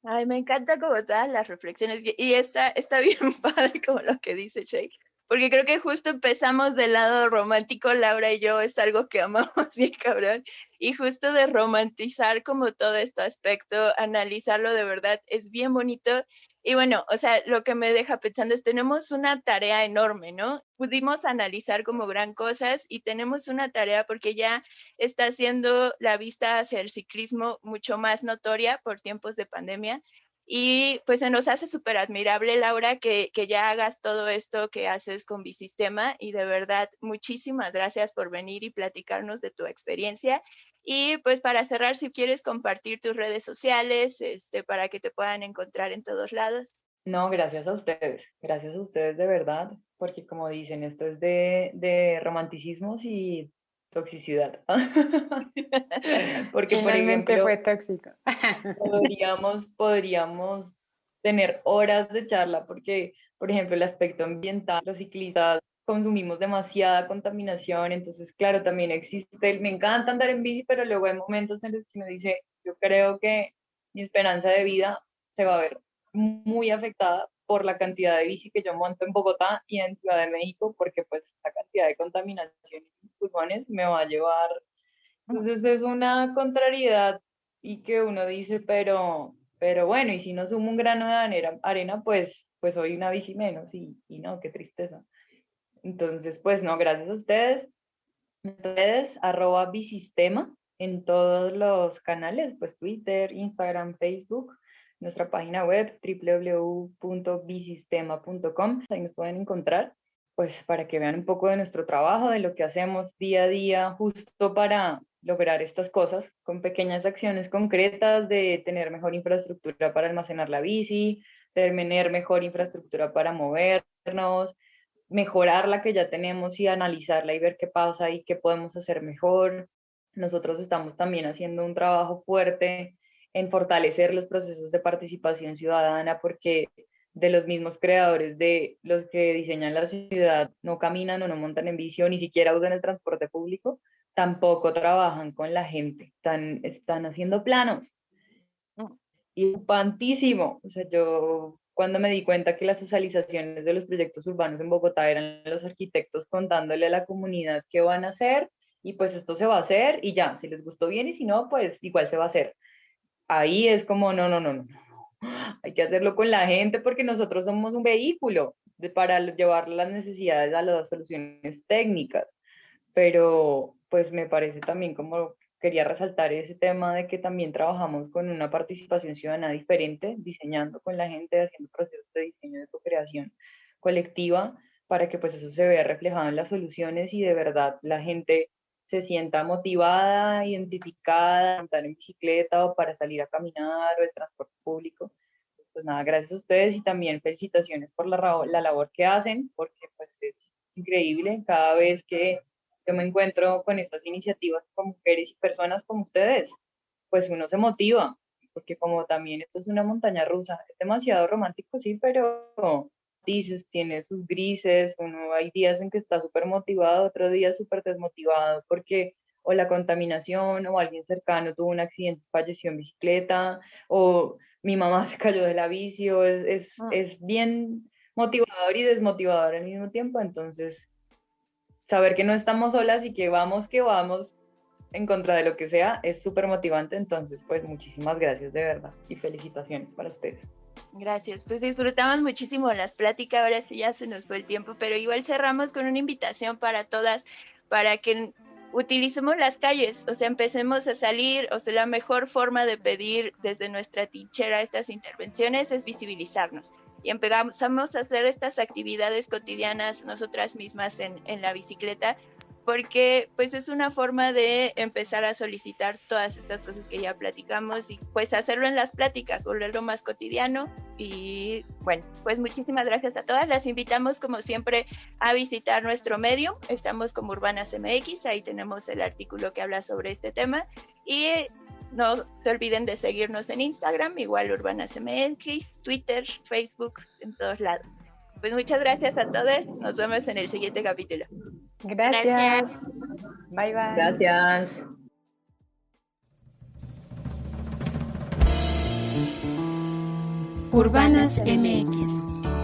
Speaker 2: Ay, me encanta como todas las reflexiones y está bien padre como lo que dice Shake, porque creo que justo empezamos del lado romántico, Laura y yo, es algo que amamos bien cabrón, y justo de romantizar como todo este aspecto, analizarlo de verdad, es bien bonito. Y bueno, o sea, lo que me deja pensando es, tenemos una tarea enorme, ¿no? Pudimos analizar como gran cosas y tenemos una tarea porque ya está haciendo la vista hacia el ciclismo mucho más notoria por tiempos de pandemia. Y pues se nos hace súper admirable, Laura, que ya hagas todo esto que haces con Bicistema, y de verdad, muchísimas gracias por venir y platicarnos de tu experiencia. Y pues para cerrar, si quieres compartir tus redes sociales, para que te puedan encontrar en todos lados.
Speaker 4: No, gracias a ustedes de verdad, porque como dicen, esto es de romanticismos y toxicidad. Porque, por
Speaker 1: Finalmente
Speaker 4: ejemplo,
Speaker 1: fue tóxico.
Speaker 4: podríamos tener horas de charla, porque, por ejemplo, el aspecto ambiental, los ciclistas consumimos demasiada contaminación, entonces, claro, también existe, me encanta andar en bici, pero luego hay momentos en los que me dice, yo creo que mi esperanza de vida se va a ver muy afectada por la cantidad de bici que yo monto en Bogotá y en Ciudad de México, porque pues la cantidad de contaminación en mis pulmones me va a llevar. Entonces es una contrariedad y que uno dice, pero bueno, y si no sumo un grano de arena, pues soy una bici menos y no, qué tristeza. Entonces, pues no, gracias a ustedes, @Bicistema en todos los canales, pues Twitter, Instagram, Facebook, nuestra página web www.bicistema.com, ahí nos pueden encontrar, pues para que vean un poco de nuestro trabajo, de lo que hacemos día a día, justo para lograr estas cosas, con pequeñas acciones concretas de tener mejor infraestructura para almacenar la bici, tener mejor infraestructura para movernos, mejorar la que ya tenemos y analizarla y ver qué pasa y qué podemos hacer mejor. Nosotros estamos también haciendo un trabajo fuerte en fortalecer los procesos de participación ciudadana, porque de los mismos creadores de los que diseñan la ciudad no caminan o no montan en bici o ni siquiera usan el transporte público, tampoco trabajan con la gente, están haciendo planos. Y espantísimo. O sea, yo cuando me di cuenta que las socializaciones de los proyectos urbanos en Bogotá eran los arquitectos contándole a la comunidad qué van a hacer y pues esto se va a hacer y ya, si les gustó bien y si no, pues igual se va a hacer. Ahí es como, no, no, no, no, hay que hacerlo con la gente porque nosotros somos un vehículo para llevar las necesidades a las soluciones técnicas, pero pues me parece también como quería resaltar ese tema de que también trabajamos con una participación ciudadana diferente, diseñando con la gente, haciendo procesos de diseño de co-creación colectiva para que pues eso se vea reflejado en las soluciones y de verdad la gente se sienta motivada, identificada, a montar en bicicleta o para salir a caminar o el transporte público. Pues nada, gracias a ustedes y también felicitaciones por la labor que hacen, porque pues es increíble cada vez que yo me encuentro con estas iniciativas con mujeres y personas como ustedes, pues uno se motiva, porque como también esto es una montaña rusa, es demasiado romántico, sí, pero dices, tiene sus grises, uno hay días en que está súper motivado, otros días súper desmotivado, porque o la contaminación o alguien cercano tuvo un accidente, falleció en bicicleta, o mi mamá se cayó de la bici, o es bien motivador y desmotivador al mismo tiempo, entonces saber que no estamos solas y que vamos en contra de lo que sea es súper motivante, entonces pues muchísimas gracias de verdad y felicitaciones para ustedes.
Speaker 2: Gracias, pues disfrutamos muchísimo las pláticas, ahora sí ya se nos fue el tiempo, pero igual cerramos con una invitación para todas, para que utilicemos las calles, o sea, empecemos a salir, o sea, la mejor forma de pedir desde nuestra trinchera estas intervenciones es visibilizarnos y empezamos a hacer estas actividades cotidianas nosotras mismas en la bicicleta, porque pues es una forma de empezar a solicitar todas estas cosas que ya platicamos y pues hacerlo en las pláticas, volverlo más cotidiano. Y bueno, pues muchísimas gracias a todas, las invitamos como siempre a visitar nuestro medio, estamos como Urbanas MX, ahí tenemos el artículo que habla sobre este tema y no se olviden de seguirnos en Instagram, igual Urbanas MX, Twitter, Facebook, en todos lados. Pues muchas gracias a todos, nos vemos en el siguiente capítulo.
Speaker 1: Gracias. Bye, bye.
Speaker 4: Gracias.
Speaker 5: Urbanas MX.